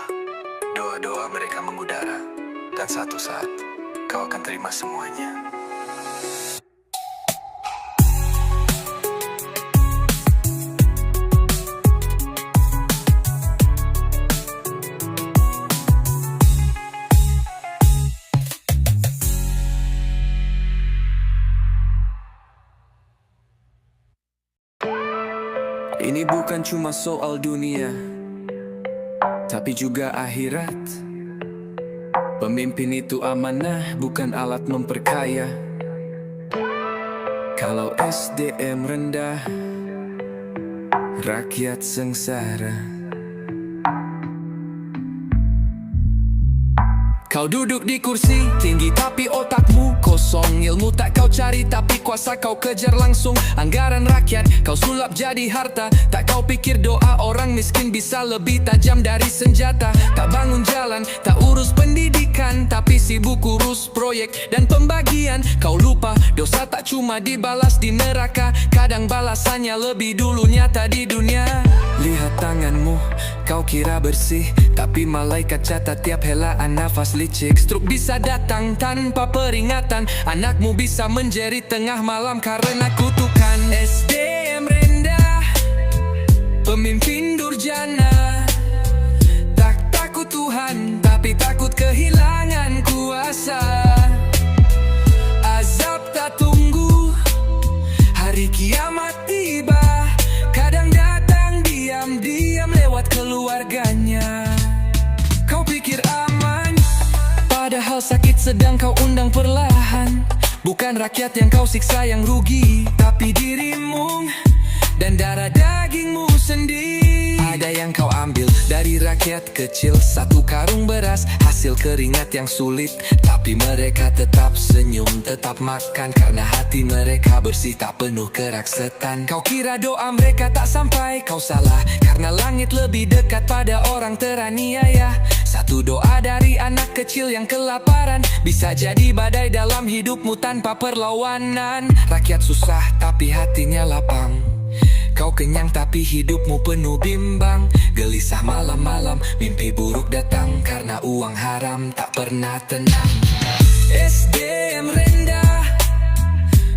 Doa-doa mereka mengudara, dan satu saat kau akan terima semuanya. Ini bukan cuma soal dunia, tapi juga akhirat. Pemimpin itu amanah, bukan alat memperkaya. Kalau SDM rendah, rakyat sengsara. Kau duduk di kursi tinggi tapi otakmu kosong. Ilmu tak kau cari tapi kuasa kau kejar langsung. Anggaran rakyat kau sulap jadi harta. Tak kau pikir doa orang miskin bisa lebih tajam dari senjata. Tak bangun jalan, tak urus pendidikan, tapi sibuk urus proyek dan pembagian. Kau lupa dosa tak cuma dibalas di neraka. Kadang balasannya lebih dulu nyata di dunia. Lihat tanganmu, kau kira bersih, tapi malaikat catat tiap helaan nafas licik. Stroke bisa datang tanpa peringatan. Anakmu bisa menjerit tengah malam karena kutukan. SDM rendah, pemimpin durjana. Tak takut Tuhan, tapi takut kehilangan kuasa. Azab tak tunggu, hari kiamat tiba. Kadang datang diam-diam lewat keluarganya. Kau pikir aman, padahal sakit sedang kau undang perlahan. Bukan rakyat yang kau siksa yang rugi, tapi dirimu dan darah dagingmu sendiri. Ada yang kau ambil dari rakyat kecil, satu karung beras, hasil keringat yang sulit. Tapi mereka tetap senyum, tetap makan, karena hati mereka bersih, tak penuh keraksetan. Kau kira doa mereka tak sampai, kau salah, karena langit lebih dekat pada orang teraniaya. Satu doa dari anak kecil yang kelaparan bisa jadi badai dalam hidupmu tanpa perlawanan. Rakyat susah tapi hatinya lapang. Kau kenyang tapi hidupmu penuh bimbang. Gelisah malam-malam, mimpi buruk datang, karena uang haram tak pernah tenang. SDM rendah,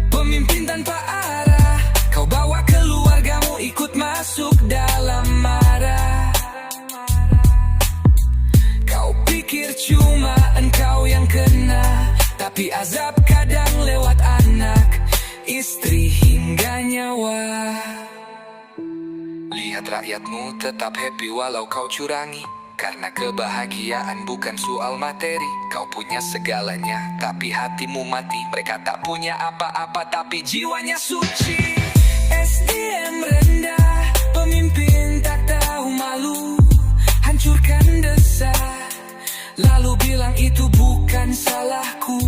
pemimpin tanpa arah. Kau bawa keluargamu ikut masuk dalam marah. Kau pikir cuma engkau yang kena, tapi azab kadang lewat anak, istri hingga nyawa. Lihat rakyatmu tetap happy walau kau curangi, karena kebahagiaan bukan soal materi. Kau punya segalanya, tapi hatimu mati. Mereka tak punya apa-apa, tapi jiwanya suci. SDM rendah, pemimpin tak tahu malu, hancurkan desa, lalu bilang itu bukan salahku.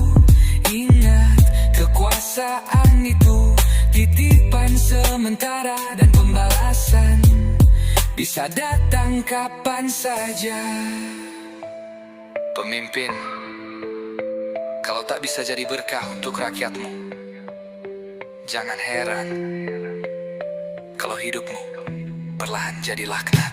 Ingat, kekuasaan itu titipan sementara, dan pembalasan bisa datang kapan saja. Pemimpin, kalau tak bisa jadi berkah untuk rakyatmu, jangan heran kalau hidupmu perlahan jadi laknat.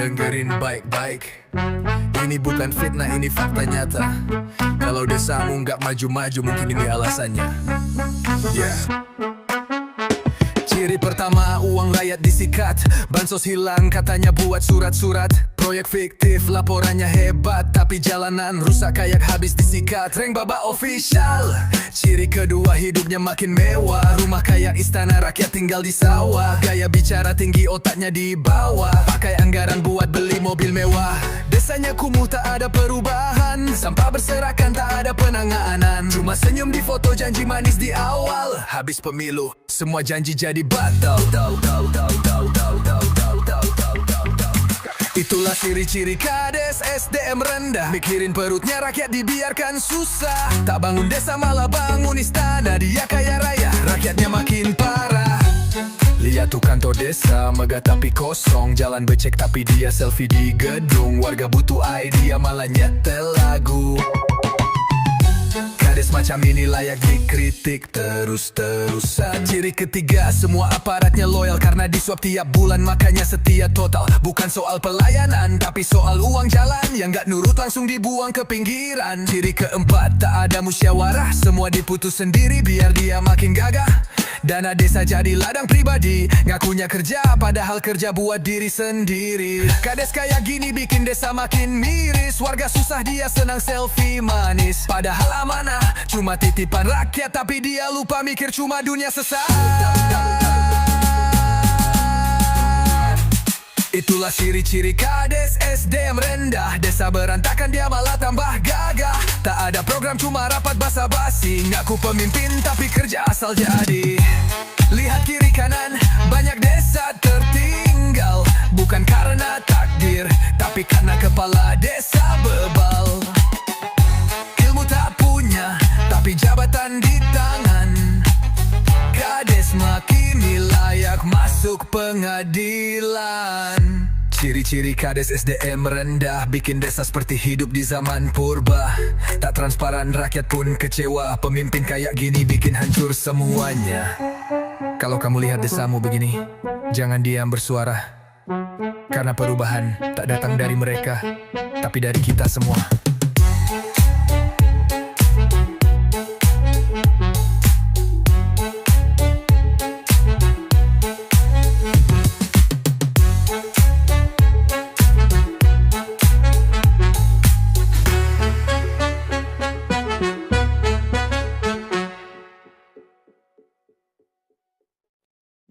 Dengerin baik-baik, ini bukan fitnah, ini fakta nyata. Kalau desamu nggak maju-maju, mungkin ini alasannya. Ciri pertama, uang rakyat disikat. Bansos hilang, katanya buat surat-surat. Proyek fiktif, laporannya hebat, tapi jalanan rusak kayak habis disikat. Reng Baba official. Ciri kedua, hidupnya makin mewah. Rumah kayak istana, rakyat tinggal di sawah. Gaya bicara tinggi, otaknya di bawah. Pakai anggaran buat beli mobil mewah. Desanya kumuh, tak ada perubahan. Sampah berserakan, tak ada penanganan. Cuma senyum di foto, janji manis di awal. Habis pemilu, semua janji jadi batal. Itulah ciri-ciri kades SDM rendah. Mikirin perutnya rakyat dibiarkan susah. Tak bangun desa malah bangun istana. Dia kaya raya, rakyatnya makin parah. Lihat tuh kantor desa, megah tapi kosong. Jalan becek tapi dia selfie di gedung. Warga butuh idea malah nyetel lagu. Kades macam ini layak dikritik terus-terusan. Ciri ketiga, semua aparatnya loyal karena disuap tiap bulan, makanya setia total. Bukan soal pelayanan, tapi soal uang jalan yang gak nurut langsung dibuang ke pinggiran. Ciri keempat, tak ada musyawarah, semua diputus sendiri biar dia makin gagah. Dana desa jadi ladang pribadi, ngakunya kerja padahal kerja buat diri sendiri. Kades kayak gini bikin desa makin miris. Warga susah dia senang selfie manis, padahal amanah cuma titipan rakyat, tapi dia lupa mikir cuma dunia sesaat. Itulah ciri-ciri kades SDM rendah. Desa berantakan dia malah tambah gagah. Tak ada program cuma rapat basa-basi, ngaku pemimpin tapi kerja asal jadi. Lihat kiri kanan, banyak desa tertinggal. Bukan karena takdir, tapi karena kepala desa bebal. Ilmu tak punya, tapi jabatan di tangan. Kades makini layak masuk pengadilan. Ciri-ciri kades SDM rendah bikin desa seperti hidup di zaman purba. Tak transparan, rakyat pun kecewa. Pemimpin kayak gini bikin hancur semuanya. Kalau kamu lihat desamu begini, jangan diam bersuara. Karena perubahan tak datang dari mereka, tapi dari kita semua.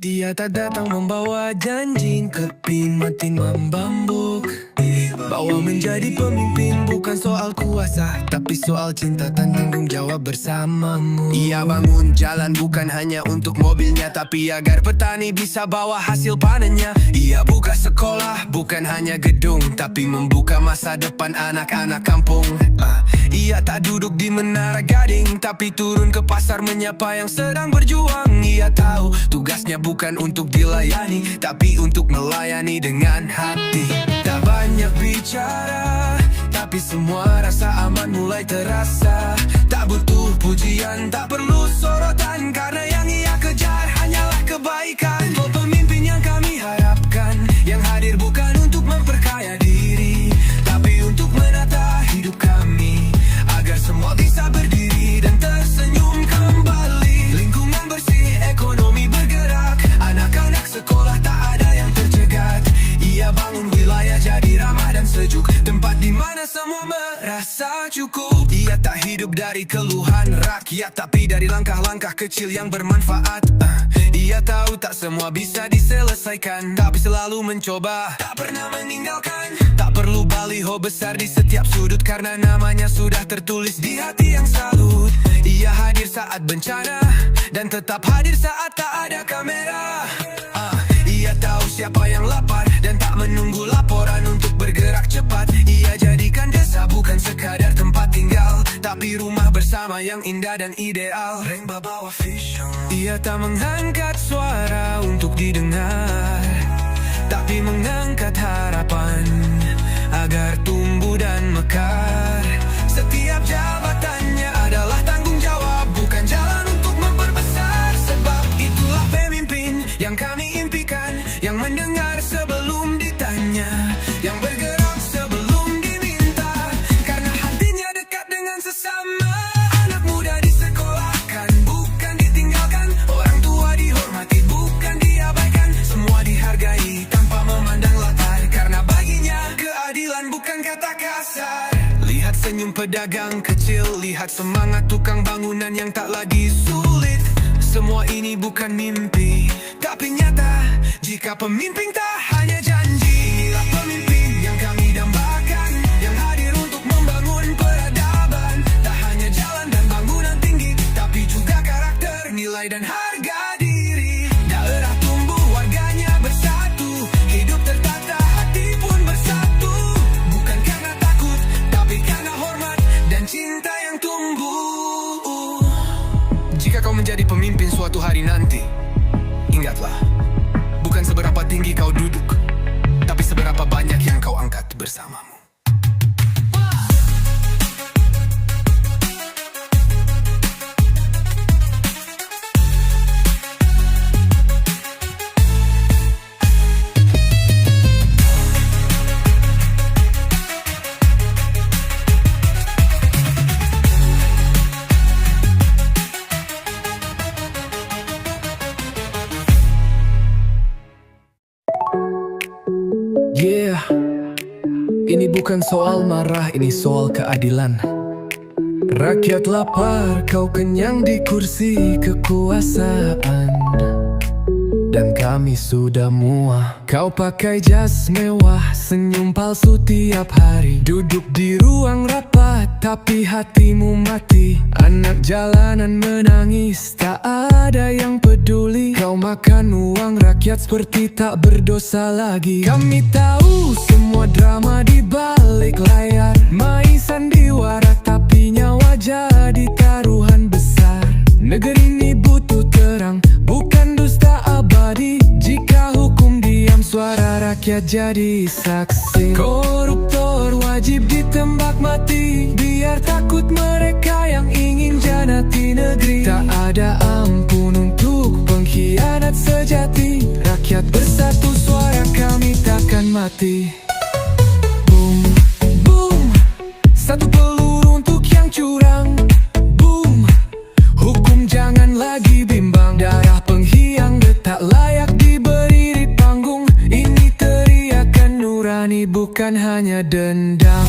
Dia tak datang membawa janji, keping mati membambuk. Bawa menjadi pemimpin bukan soal kuasa, tapi soal cinta dan tanggung jawab bersamamu. Ia bangun jalan bukan hanya untuk mobilnya, tapi agar petani bisa bawa hasil panennya. Ia buka sekolah bukan hanya gedung, tapi membuka masa depan anak-anak kampung. Ia tak duduk di menara gading, tapi turun ke pasar menyapa yang sedang berjuang. Ia tahu tugasnya bukan untuk dilayani, tapi untuk melayani dengan hati. Tak banyak bicara, tapi semua rasa aman mulai terasa. Tak butuh pujian, tak perlu sorotan, karena yang ia kejar hanyalah kebaikan. Oh, pemimpin yang kami harapkan, yang hadir bukan untuk memperkaya diri, tapi untuk menata hidup kami, agar semua bisa berdiri dan tersenyum kembali. Lingkungan bersih, ekonomi bergerak, anak-anak sekolah tak ada yang tercegat. Ia bangun wilayah jadi ramah dan sejuk, tempat di mana semua merasa cukup. Ia tak hidup dari keluhan rakyat, tapi dari langkah-langkah kecil yang bermanfaat. Ia tahu tak semua bisa diselesaikan, tapi selalu mencoba, tak pernah meninggalkan. Tak perlu baliho besar di setiap sudut, karena namanya sudah tertulis di hati yang salut. Ia hadir saat bencana, dan tetap hadir saat tak ada kamera. Ia tahu siapa yang lapar, dan tak menunggu laporan untuk bergerak cepat. Ia jadikan desa bukan sekadar tempat tinggal, tapi rumah bersama yang indah dan ideal. Remba bawa vision. Ia tak mengangkat suara untuk didengar, tapi mengangkat harapan agar tumbuh dan mekar. Setiap jabatannya adalah tanggung jawab, bukan jalan untuk memperbesar. Sebab itulah pemimpin yang kami impikan, yang mendengar sebelum ditanya, yang bergerak sebelum diminta, karena hatinya dekat dengan sesama. Anak muda disekolahkan, bukan ditinggalkan. Orang tua dihormati, bukan diabaikan. Semua dihargai tanpa memandang latar, karena baginya keadilan bukan kata kasar. Lihat senyum pedagang kecil, lihat semangat tukang bangunan yang tak lagi sulit. Semua ini bukan mimpi, tapi nyata. Jika pemimpin tak hanya janji, inilah pemimpin yang kami dambakan, yang hadir untuk membangun peradaban. Tak hanya jalan dan bangunan tinggi, tapi juga karakter, nilai dan harga diri. Daerah tumbuh, warganya bersatu, hidup tertata, hati pun bersatu. Bukan karena takut, tapi karena hormat dan cinta yang tumbuh. Jika kau menjadi pemimpin suatu hari nanti, ingatlah, bukan seberapa tinggi kau duduk, tapi seberapa banyak yang kau angkat bersamamu. Ini bukan soal marah, ini soal keadilan. Rakyat lapar, kau kenyang di kursi kekuasaan, dan kami sudah muak. Kau pakai jas mewah, senyum palsu tiap hari, duduk di ruang rapat, tapi hatimu mati. Anak jalanan menangis, tak ada yang peduli. Kau makan uang rakyat seperti tak berdosa lagi. Kami tahu semua drama di balik layar, main sandiwara tapi nyawa jadi taruhan besar. Negeri ini butuh terang, bukan dusta abadi. Jika hukum diam, suara rakyat jadi saksi. Koruptor wajib ditembak mati, biar takut mereka yang ingin janati negeri. Tak ada ampun untuk pengkhianat sejati. Rakyat bersatu, suara kami takkan mati. Boom, boom, satu peluru untuk yang curang. Boom, hukum jangan lagi bimbang. Darah pengkhianat tak layak diberi di panggung. Ini teriakan nurani, bukan hanya dendam.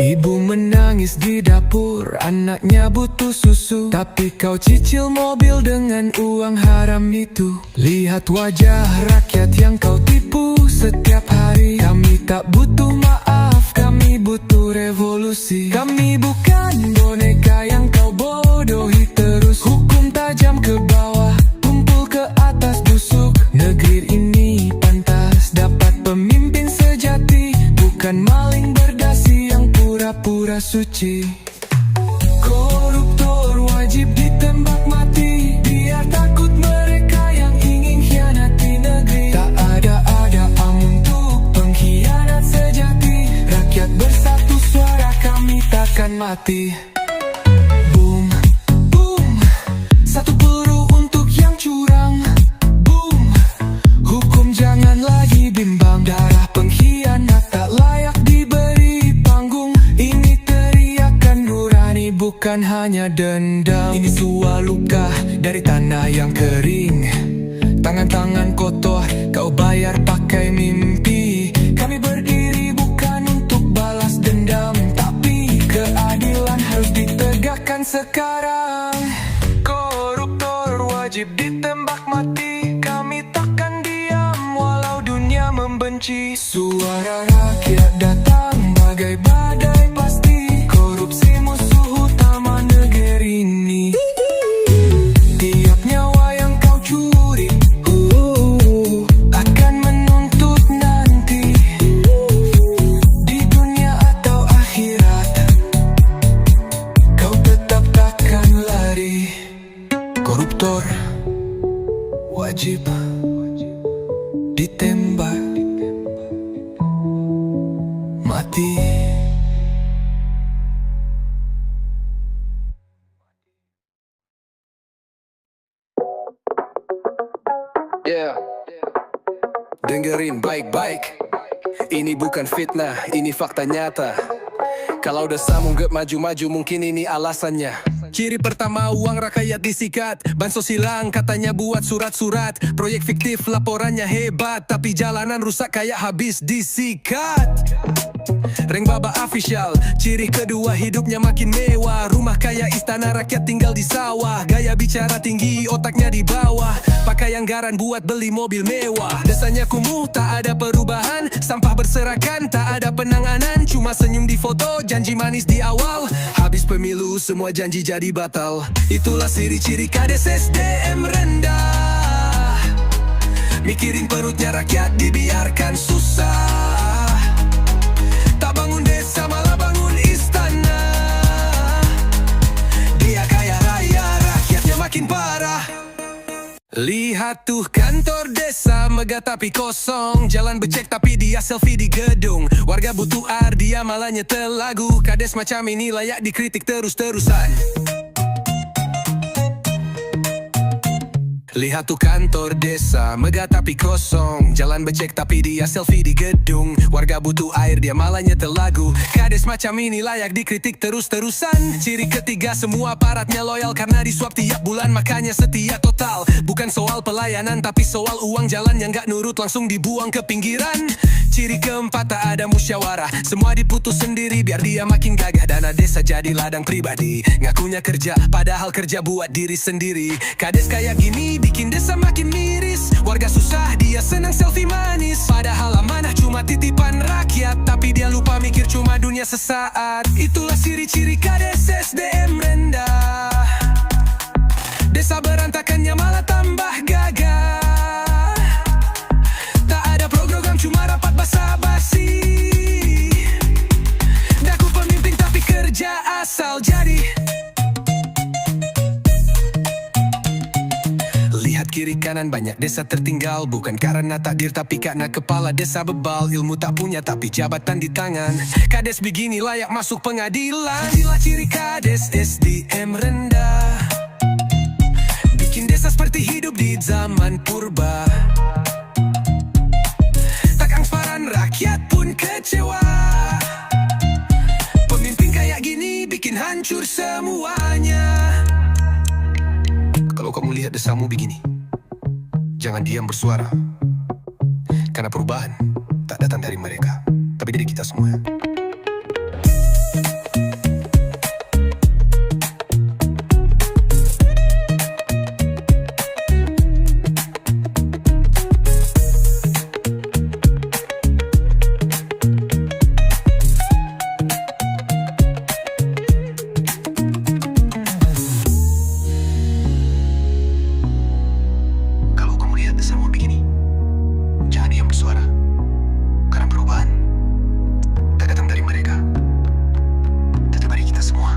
Ibu menangis di dapur, anaknya butuh susu, tapi kau cicil mobil dengan uang haram itu. Lihat wajah rakyat yang kau tipu setiap hari. Kami tak butuh maaf, kami butuh revolusi. Kami bukan boneka yang kau bodohi terus. Hukum tajam ke bawah, tumpul ke atas busuk. Negeri ini pantas dapat pemimpin sejati, bukan maling berdasi yang pura-pura suci. Koruptor wajib ditembak mati, biar takut mereka yang ingin khianati negeri. Tak ada untuk pengkhianat sejati. Rakyat bersatu, suara kami takkan mati. Boom, boom, satu peluru untuk yang curang. Boom, hukum jangan lagi bimbang. Darah pengkhianat tak layak diberi panggung. Ini teriakan nurani, bukan hanya dendam. Ini suah luka dari tanah yang kering. Tangan-tangan kotor kau bayar pakai mimpi. Kami berdiri bukan untuk balas dendam, tapi keadilan harus ditegakkan sekarang. Koruptor wajib ditembak mati, kami takkan diam walau dunia membenci. Suara rakyat datang bagai badai pasti. Korupsi musuh utama negeri ini. Tiap nyawa yang kau curi akan menuntut nanti, di dunia atau akhirat. Kau tetap takkan lari. Koruptor wajib ditembak mati. Yeah. Dengerin baik-baik, ini bukan fitnah, ini fakta nyata. Kalau udah sambung gak maju-maju, mungkin ini alasannya. Ciri pertama, uang rakyat disikat. Bansos hilang, katanya buat surat-surat. Proyek fiktif, laporannya hebat, tapi jalanan rusak kayak habis disikat. Reng Baba official. Ciri kedua, hidupnya makin mewah. Rumah kaya istana, rakyat tinggal di sawah. Gaya bicara tinggi, otaknya di bawah. Pakai anggaran buat beli mobil mewah. Desanya kumuh, tak ada perubahan. Sampah berserakan, tak ada penanganan. Cuma senyum di foto, janji manis di awal. Habis pemilu, semua janji jadi batal. Itulah ciri-ciri kades SDM rendah. Mikirin perutnya rakyat, dibiarkan susah. Tak bangun desa, malah bangun istana. Dia kaya raya, rakyatnya makin parah. Lihat tuh kantor desa megah tapi kosong. Jalan becek tapi dia selfie di gedung. Warga butuh air, dia malah nyetel lagu. Kades macam ini layak dikritik terus-terusan. Lihat tuh kantor desa, megah tapi kosong. Jalan becek tapi dia selfie di gedung. Warga butuh air, dia malah nyetel lagu. Kades macam ini layak dikritik terus-terusan. Ciri ketiga, semua aparatnya loyal karena disuap tiap bulan, makanya setia total. Bukan soal pelayanan tapi soal uang, jalan yang gak nurut langsung dibuang ke pinggiran. Ciri keempat, tak ada musyawarah, semua diputus sendiri biar dia makin gagah. Dana desa jadi ladang pribadi, ngakunya kerja padahal kerja buat diri sendiri. Kades kayak gini bikin desa makin miris. Warga susah, dia senang selfie manis. Padahal amanah cuma titipan rakyat, tapi dia lupa mikir cuma dunia sesaat. Itulah ciri-ciri Kades SDM rendah. Desa berantakannya malah tambah gagah. Tak ada program, cuma rapat basa-basi. Daku pemimpin tapi kerja asal jadi. Lihat kiri kanan banyak desa tertinggal, bukan karena takdir tapi karena kepala desa bebal. Ilmu tak punya tapi jabatan di tangan. Kades begini layak masuk pengadilan. Inilah ciri Kades SDM rendah, bikin desa seperti hidup di zaman purba. Tak transparan, rakyat pun kecewa. Pemimpin kayak gini bikin hancur semuanya. Kalau kamu lihat desamu begini, jangan diam bersuara. Karena perubahan tak datang dari mereka, tapi dari kita semua. Kalau kamu lihat desamu begini, jangan diam bersuara. Karena perubahan tak datang dari mereka, tapi dari kita semua.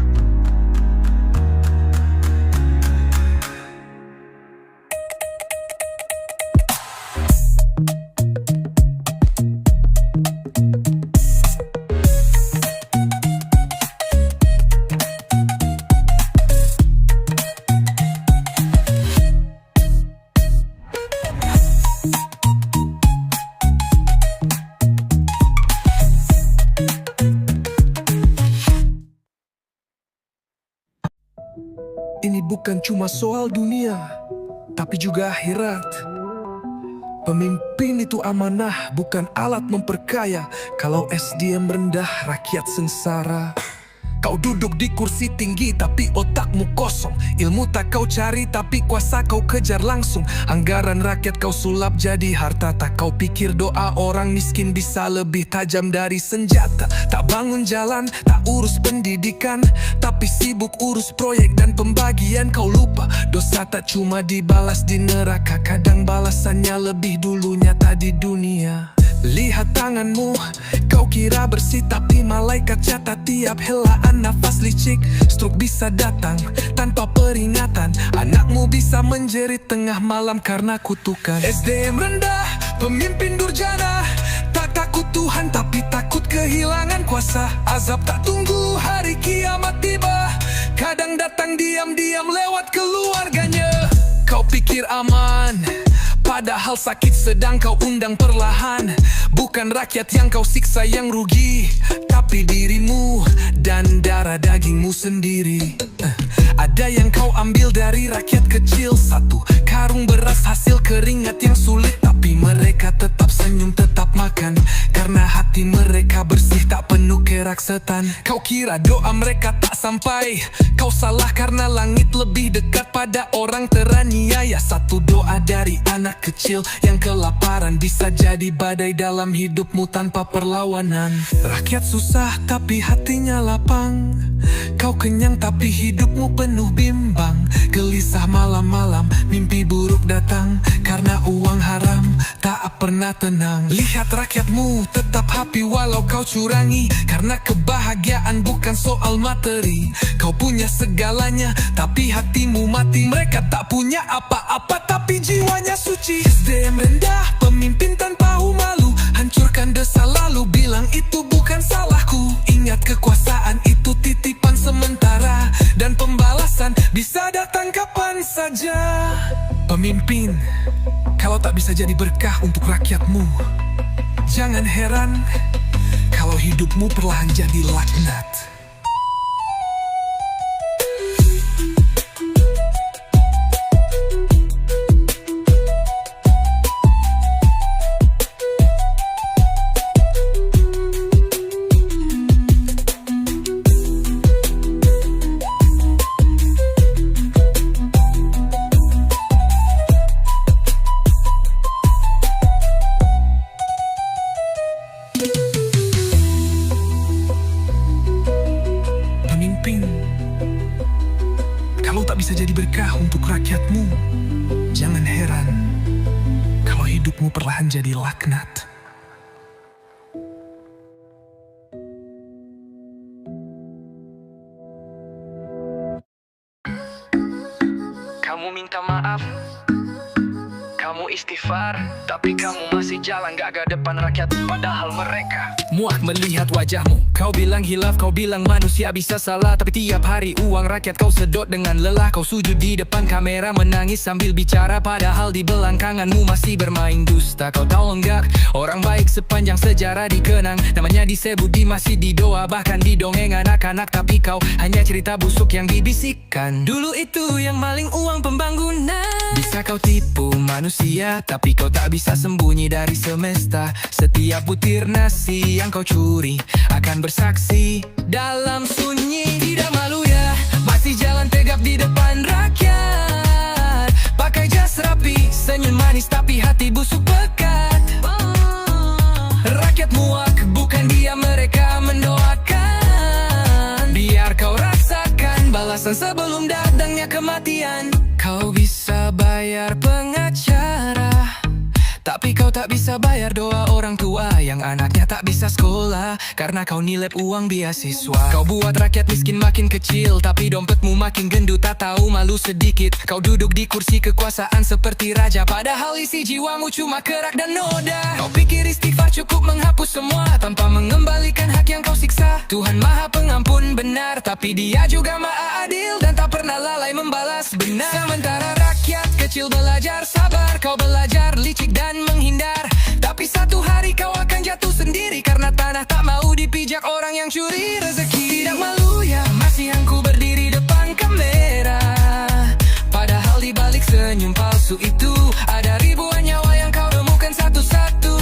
Ini bukan cuma soal dunia, tapi juga akhirat. Pemimpin itu amanah, bukan alat memperkaya. Kalau SDM rendah, rakyat sengsara. Kau duduk di kursi tinggi tapi otakmu kosong. Ilmu tak kau cari tapi kuasa kau kejar langsung. Anggaran rakyat kau sulap jadi harta. Tak kau pikir doa orang miskin bisa lebih tajam dari senjata. Tak bangun jalan, tak urus pendidikan, tapi sibuk urus proyek dan pembagian. Kau lupa dosa tak cuma dibalas di neraka, kadang balasannya lebih dulu nyata di dunia. Lihat tanganmu, kau kira bersih tapi malaikat catat tiap helaan nafas licik. Stroke bisa datang tanpa peringatan, anakmu bisa menjerit tengah malam karena kutukan. SDM rendah, pemimpin durjana, tak takut Tuhan tapi takut kehilangan kuasa. Azab tak tunggu hari kiamat tiba, kadang datang diam-diam lewat keluarganya. Kau pikir aman, padahal sakit sedang kau undang perlahan. Bukan rakyat yang kau siksa yang rugi, tapi dirimu dan darah dagingmu sendiri. Ada yang kau ambil dari rakyat kecil, satu karung beras hasil keringat yang sulit, tapi mereka tetap senyum, tetap makan, karena hati mereka bersih tak penuh keraksetan. Kau kira doa mereka tak sampai, kau salah karena langit lebih dekat pada orang teraniaya. Satu doa dari anak kecil yang kelaparan bisa jadi badai dalam hidupmu tanpa perlawanan. Rakyat susah tapi hatinya lapang, kau kenyang tapi hidupmu penuh bimbang. Gelisah malam-malam, mimpi buruk datang, karena uang haram tak pernah tenang. Lihat rakyatmu tetap happy walau kau curangi, karena kebahagiaan bukan soal materi. Kau punya segalanya tapi hatimu mati. Mereka tak punya apa-apa tapi jiwanya suci. SDM rendah, pemimpin tanpa malu, hancurkan desa lalu bilang itu bukan salahku. Ingat kekuasaan itu titipan sementara, dan pembalasan bisa datang kapan saja. Pemimpin Pemimpin, kalau tak bisa jadi berkah untuk rakyatmu, jangan heran kalau hidupmu perlahan jadi laknat. Pemimpin, kalau tak bisa jadi berkah untuk rakyatmu, jangan heran kalau hidupmu perlahan jadi laknat. Kamu minta maaf, kamu istighfar, tapi kamu masih jalan gak ke depan rakyat. Padahal mereka muak melihat wajahmu. Kau bilang hilaf, kau bilang manusia bisa salah, tapi tiap hari uang rakyat kau sedot dengan lelah. Kau sujud di depan kamera menangis sambil bicara, padahal di belakangmu masih bermain dusta. Kau tahu enggak, orang baik sepanjang sejarah dikenang, namanya disebut di masjid, di doa, bahkan di dongeng anak-anak. Tapi kau hanya cerita busuk yang dibisikkan. Dulu itu yang maling uang pembangunan. Bisa kau tipu manusia, tapi kau tak bisa sembunyi dari semesta. Setiap butir nasi yang kau curi akan bersaksi dalam sunyi. Tidak malu ya, masih jalan tegap di depan rakyat. Pakai jas rapi, senyum manis, tapi hati busuk pekat. Rakyat muak, bukan dia, mereka mendoakan. Biar kau rasakan balasan sebelum datangnya kematian. Kau bisa bayar pengacara, tapi kau tak bisa bayar doa orang tua yang anaknya tak bisa sekolah karena kau nilep uang beasiswa. Kau buat rakyat miskin makin kecil, tapi dompetmu makin gendut, tak tahu malu sedikit. Kau duduk di kursi kekuasaan seperti raja, padahal isi jiwamu cuma kerak dan noda. Kau pikir istighfar cukup menghapus semua tanpa mengembalikan hak yang kau siksa. Tuhan Maha Pengampun benar, tapi Dia juga Maha Adil dan tak pernah lalai membalas benar. Sementara rakyat kecil belajar sabar, kau belajar licik dan menghindar. Tapi satu hari kau akan jatuh sendiri karena tanah tak mau dipijak orang yang curi rezeki. Tidak malu ya, masih aku berdiri depan kamera, padahal di balik senyum palsu itu ada ribuan nyawa yang kau temukan satu-satu.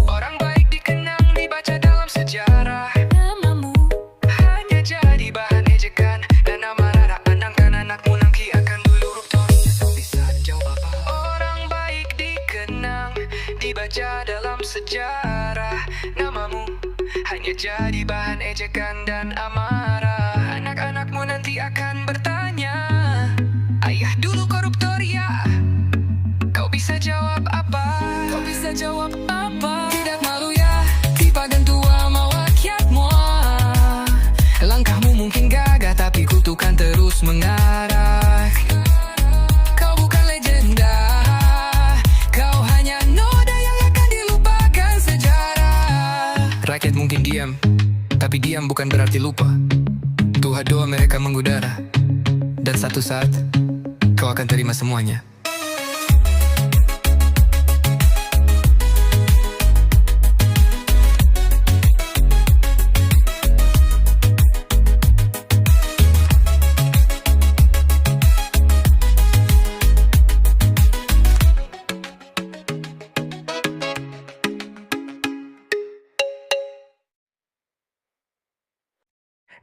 Orang baik dikenang, dibaca dalam sejarah. Namamu hanya jadi bahan ejekan, dan amarah anak-anakmu nanti akan dulu rupanya sampai saat jawab. Orang baik dikenang, dibaca dalam sejarah. Namamu hanya jadi bahan ejekan dan amarah. Anak-anakmu nanti akan bertanya, ayah dulu koruptor ya? Kau bisa jawab apa? Kau bisa jawab apa? Tidak malu ya, dipadan tua mau rakyatmu. Langkahmu mungkin gagah, tapi kutukan terus mengarah. Kau bukan legenda, kau hanya noda yang akan dilupakan sejarah. Rakyat mungkin diam, tapi diam bukan berarti lupa. Tuhan doa mereka mengudara, dan satu saat kau akan terima semuanya.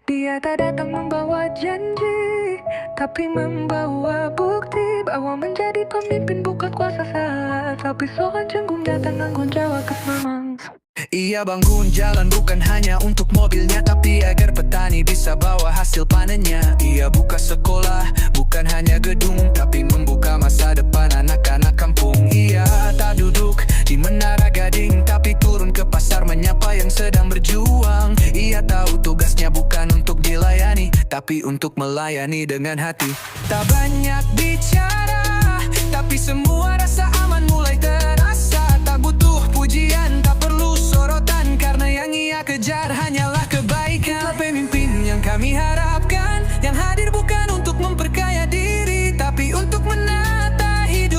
Dia tak datang membawa janji, tapi membawa bukti bahwa menjadi pemimpin bukan kuasa saat, tapi soal cenggung datang nanggung jawab ke mamang. Ia bangun jalan bukan hanya untuk mobilnya, tapi agar petani bisa bawa hasil panennya. Ia buka sekolah, bukan hanya gedung, tapi membuka masa depan anak-anak kampung. Ia tak duduk di menara gading, tapi turun ke pasar menyapa yang sedang berjuang. Ia tahu tugasnya bukan untuk dilayani, tapi untuk melayani dengan hati. Tak banyak bicara, tapi semua rasa aman mulai terasa. Tak butuh pujian, tak perlu sorotan, karena yang ia kejar hanyalah kebaikan. Itulah pemimpin yang kami harapkan, yang hadir bukan untuk memperkaya diri, tapi untuk menata hidup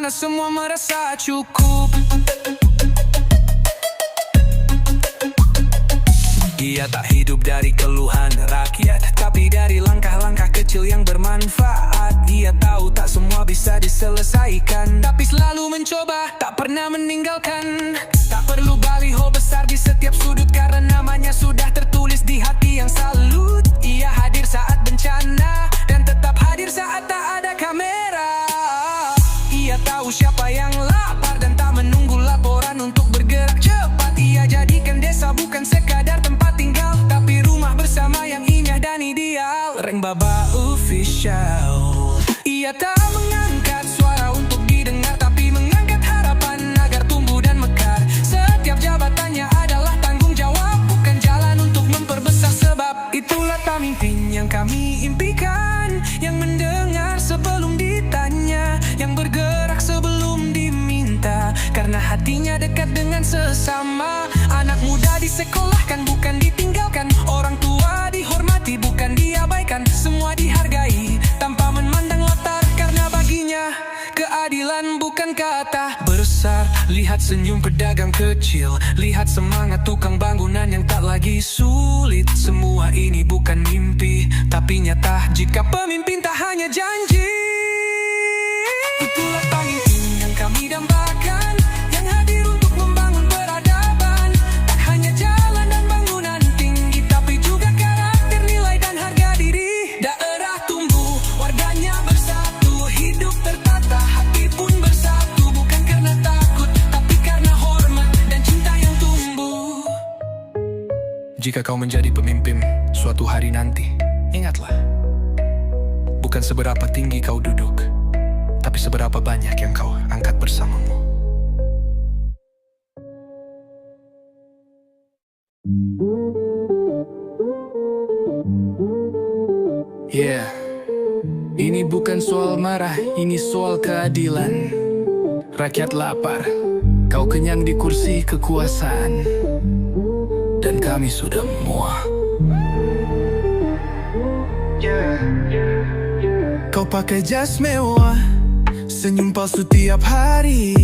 mana semua merasa cukup. Ia tak hidup dari keluhan rakyat, tapi dari langkah-langkah kecil yang bermanfaat. Ia tahu tak semua bisa diselesaikan, tapi selalu mencoba, tak pernah meninggalkan. Tak perlu baliho besar di setiap sudut, karena namanya sudah tertulis di hati yang salut. Ia hadir saat bencana, dan tetap hadir saat tak ada kamera. Ia tahu siapa yang lapar, dan tak menunggu laporan untuk bergerak cepat. Ia jadikan desa bukan sekadar tempat tinggal, tapi rumah bersama yang indah dan ideal. Reng Baba Official. Ia tak mengangkat suara untuk didengar, tapi mengangkat harapan agar tumbuh dan mekar. Setiap jabatannya adalah tanggung jawab, bukan jalan untuk memperbesar. Sebab itulah pemimpin yang kami impikan, yang mendengar sebelum ditanya, yang bergerak sebelum diminta, karena hatinya dekat dengan sesama. Anak muda disekolahkan, bukan ditinggalkan. Orang tua dihormati, bukan diabaikan. Semua dihargai tanpa memandang latar, karena baginya keadilan bukan kata besar. Lihat senyum pedagang kecil, lihat semangat tukang bangunan yang tak lagi sulit. Semua ini bukan mimpi, tapi nyata jika pemimpin tak hanya janji. Itulah pemimpin yang kami dambakan, yang hadir untuk membangun peradaban. Tak hanya jalan dan bangunan tinggi, tapi juga karakter, nilai dan harga diri. Daerah tumbuh, warganya bersatu, hidup tertata, hati pun bersatu. Bukan karena takut, tapi karena hormat dan cinta yang tumbuh. Jika kau menjadi pemimpin suatu hari nanti, ingatlah, bukan seberapa tinggi kau duduk, tapi seberapa banyak yang kau angkat bersamamu. Yeah, ini bukan soal marah, ini soal keadilan. Rakyat lapar, kau kenyang di kursi kekuasaan, dan kami sudah muak. Kau pakai jas mewah, senyum palsu tiap hari,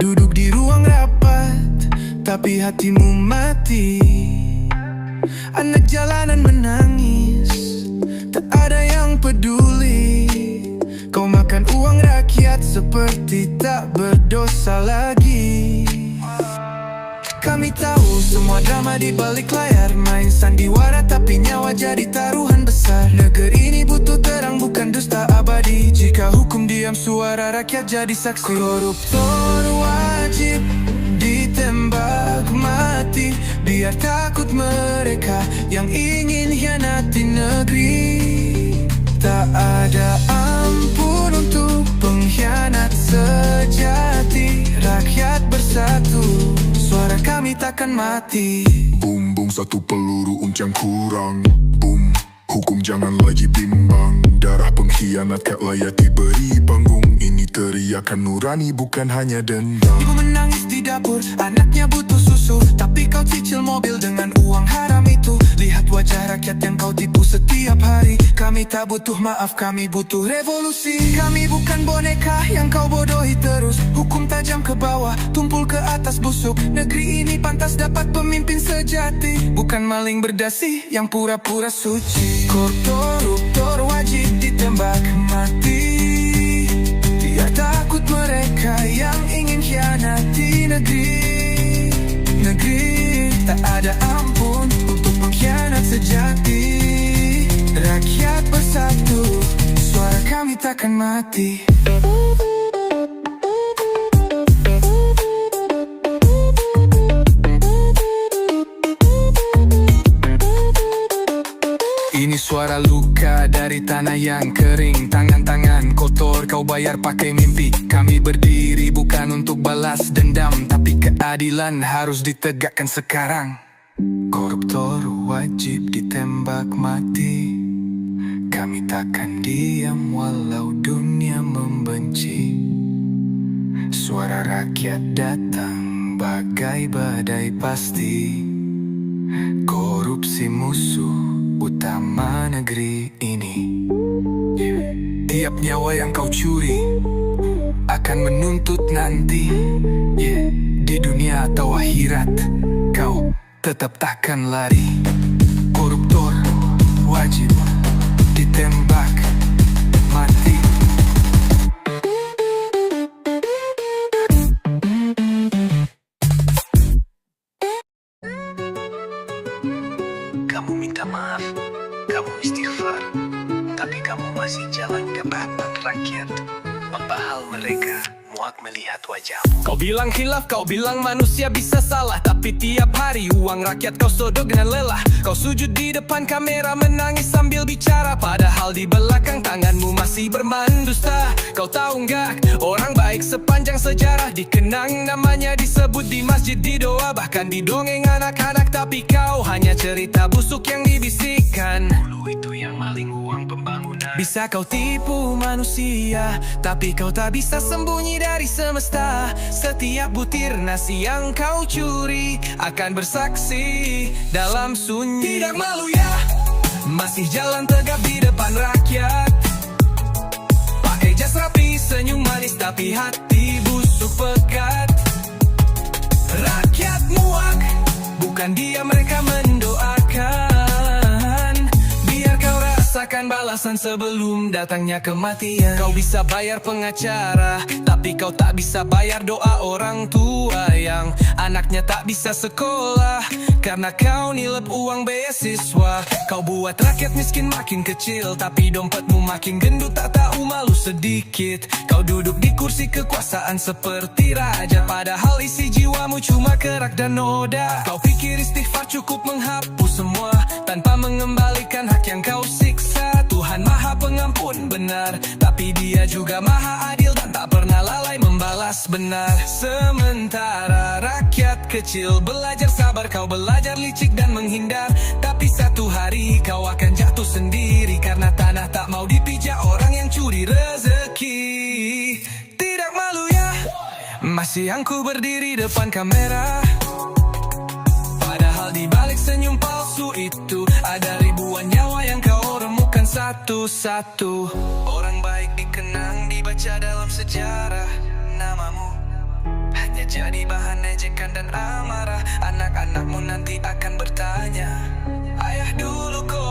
duduk di ruang rapat, tapi hatimu mati. Anak jalanan menangis, tak ada yang peduli. Kau makan uang rakyat seperti tak berdosa lagi. Kami tahu semua drama di balik layar, main sandiwara tapi nyawa jadi taruhan besar. Negeri ini butuh terang, bukan dusta abadi. Jika hukum diam, suara rakyat jadi saksi. Koruptor wajib ditembak mati, biar takut mereka yang ingin hianati negeri. Tak ada ampun untuk pengkhianat sejati. Rakyat bersatu, suara kami takkan mati. Boom, boom, satu peluru uncang kurang. Boom, hukum jangan lagi bimbang. Darah pengkhianat tak layak diberi panggung. Ini teriakan nurani, bukan hanya dendam. Ibu menangis di dapur, anaknya butuh susu, tapi kau cicil mobil dengan uang haram itu. Lihat wajah rakyat yang kau tipu setiap hari. Kami tak butuh maaf, kami butuh revolusi. Kami bukan boneka yang kau bodohi terus. Hukum tajam ke bawah, tumpul ke atas busuk. Negeri ini pantas dapat pemimpin sejati, bukan maling berdasi yang pura-pura suci. Koruptor wajib ditembak mati, biar takut mereka yang ingin khianati negeri. Negeri tak ada ampun untuk pengkhianat sejati. Rakyat bersatu, suara kami takkan mati. Ini suara luka dari tanah yang kering. Tangan-tangan kotor kau bayar pakai mimpi. Kami berdiri bukan untuk balas dendam, tapi keadilan harus ditegakkan sekarang. Koruptor wajib ditembak mati. Kami takkan diam walau dunia membenci. Suara rakyat datang bagai badai pasti. Korupsi musuh utama negeri ini. Tiap nyawa yang kau curi akan menuntut nanti. Yeah, di dunia atau akhirat, kau tetap takkan lari. Koruptor wajib ditembak mati. Kamu minta maaf, kamu istighfar, tapi kamu masih jalan ke bapak rakyat. Membahal mereka, muak melihat wajahmu. Kau bilang khilaf, kau bilang manusia bisa salah, tapi tiap hari uang rakyat kau sodok dengan lelah. Kau sujud di depan kamera menangis sambil bicara, padahal di belakang tanganmu masih bermain dusta. Kau tahu nggak, orang baik sepanjang sejarah dikenang namanya, disebut di masjid, di doa, bahkan di dongeng anak-anak. Tapi kau hanya cerita busuk yang dibisikkan. Dulu itu yang maling uang pembangunan. Bisa kau tipu manusia, tapi kau tak bisa sembunyi dari semesta. Setiap butir nasi yang kau curi akan bersaksi dalam sunyi. Tidak malu ya, masih jalan tegap di depan rakyat. Pakai jas rapi, senyum manis, tapi hati busuk pekat. Rakyat muak, bukan dia mereka mendoakan. Biar kau rasakan balasan sebelum datangnya kematian. Kau bisa bayar pengacara, tapi kau tak bisa bayar doa orang tua yang anaknya tak bisa sekolah karena kau nilep uang beasiswa. Kau buat rakyat miskin makin kecil, tapi dompetmu makin gendut, tak tahu malu sedikit. Kau duduk di kursi kekuasaan seperti raja, padahal isi jiwamu cuma kerak dan noda. Kau pikir istighfar cukup menghapus semua tanpa mengembalikan hak yang kau siksa. Tuhan Maha Pengampun benar, tapi Dia juga Maha Adil dan tak pernah lalai membalas benar. Sementara rakyat kecil belajar sabar, kau belajar licik dan menghindar. Tapi satu hari kau akan jatuh sendiri karena tanah tak mau dipijak orang yang curi rezeki. Tidak malu ya, masih aku berdiri depan kamera, padahal di balik senyum palsu itu ada ribuan nyawa yang kau remukan satu-satu. Orang baik dikenang, dibaca dalam sejarah. Namamu hanya jadi bahan ejekan dan amarah. Anak-anakmu nanti akan bertanya, ayah dulu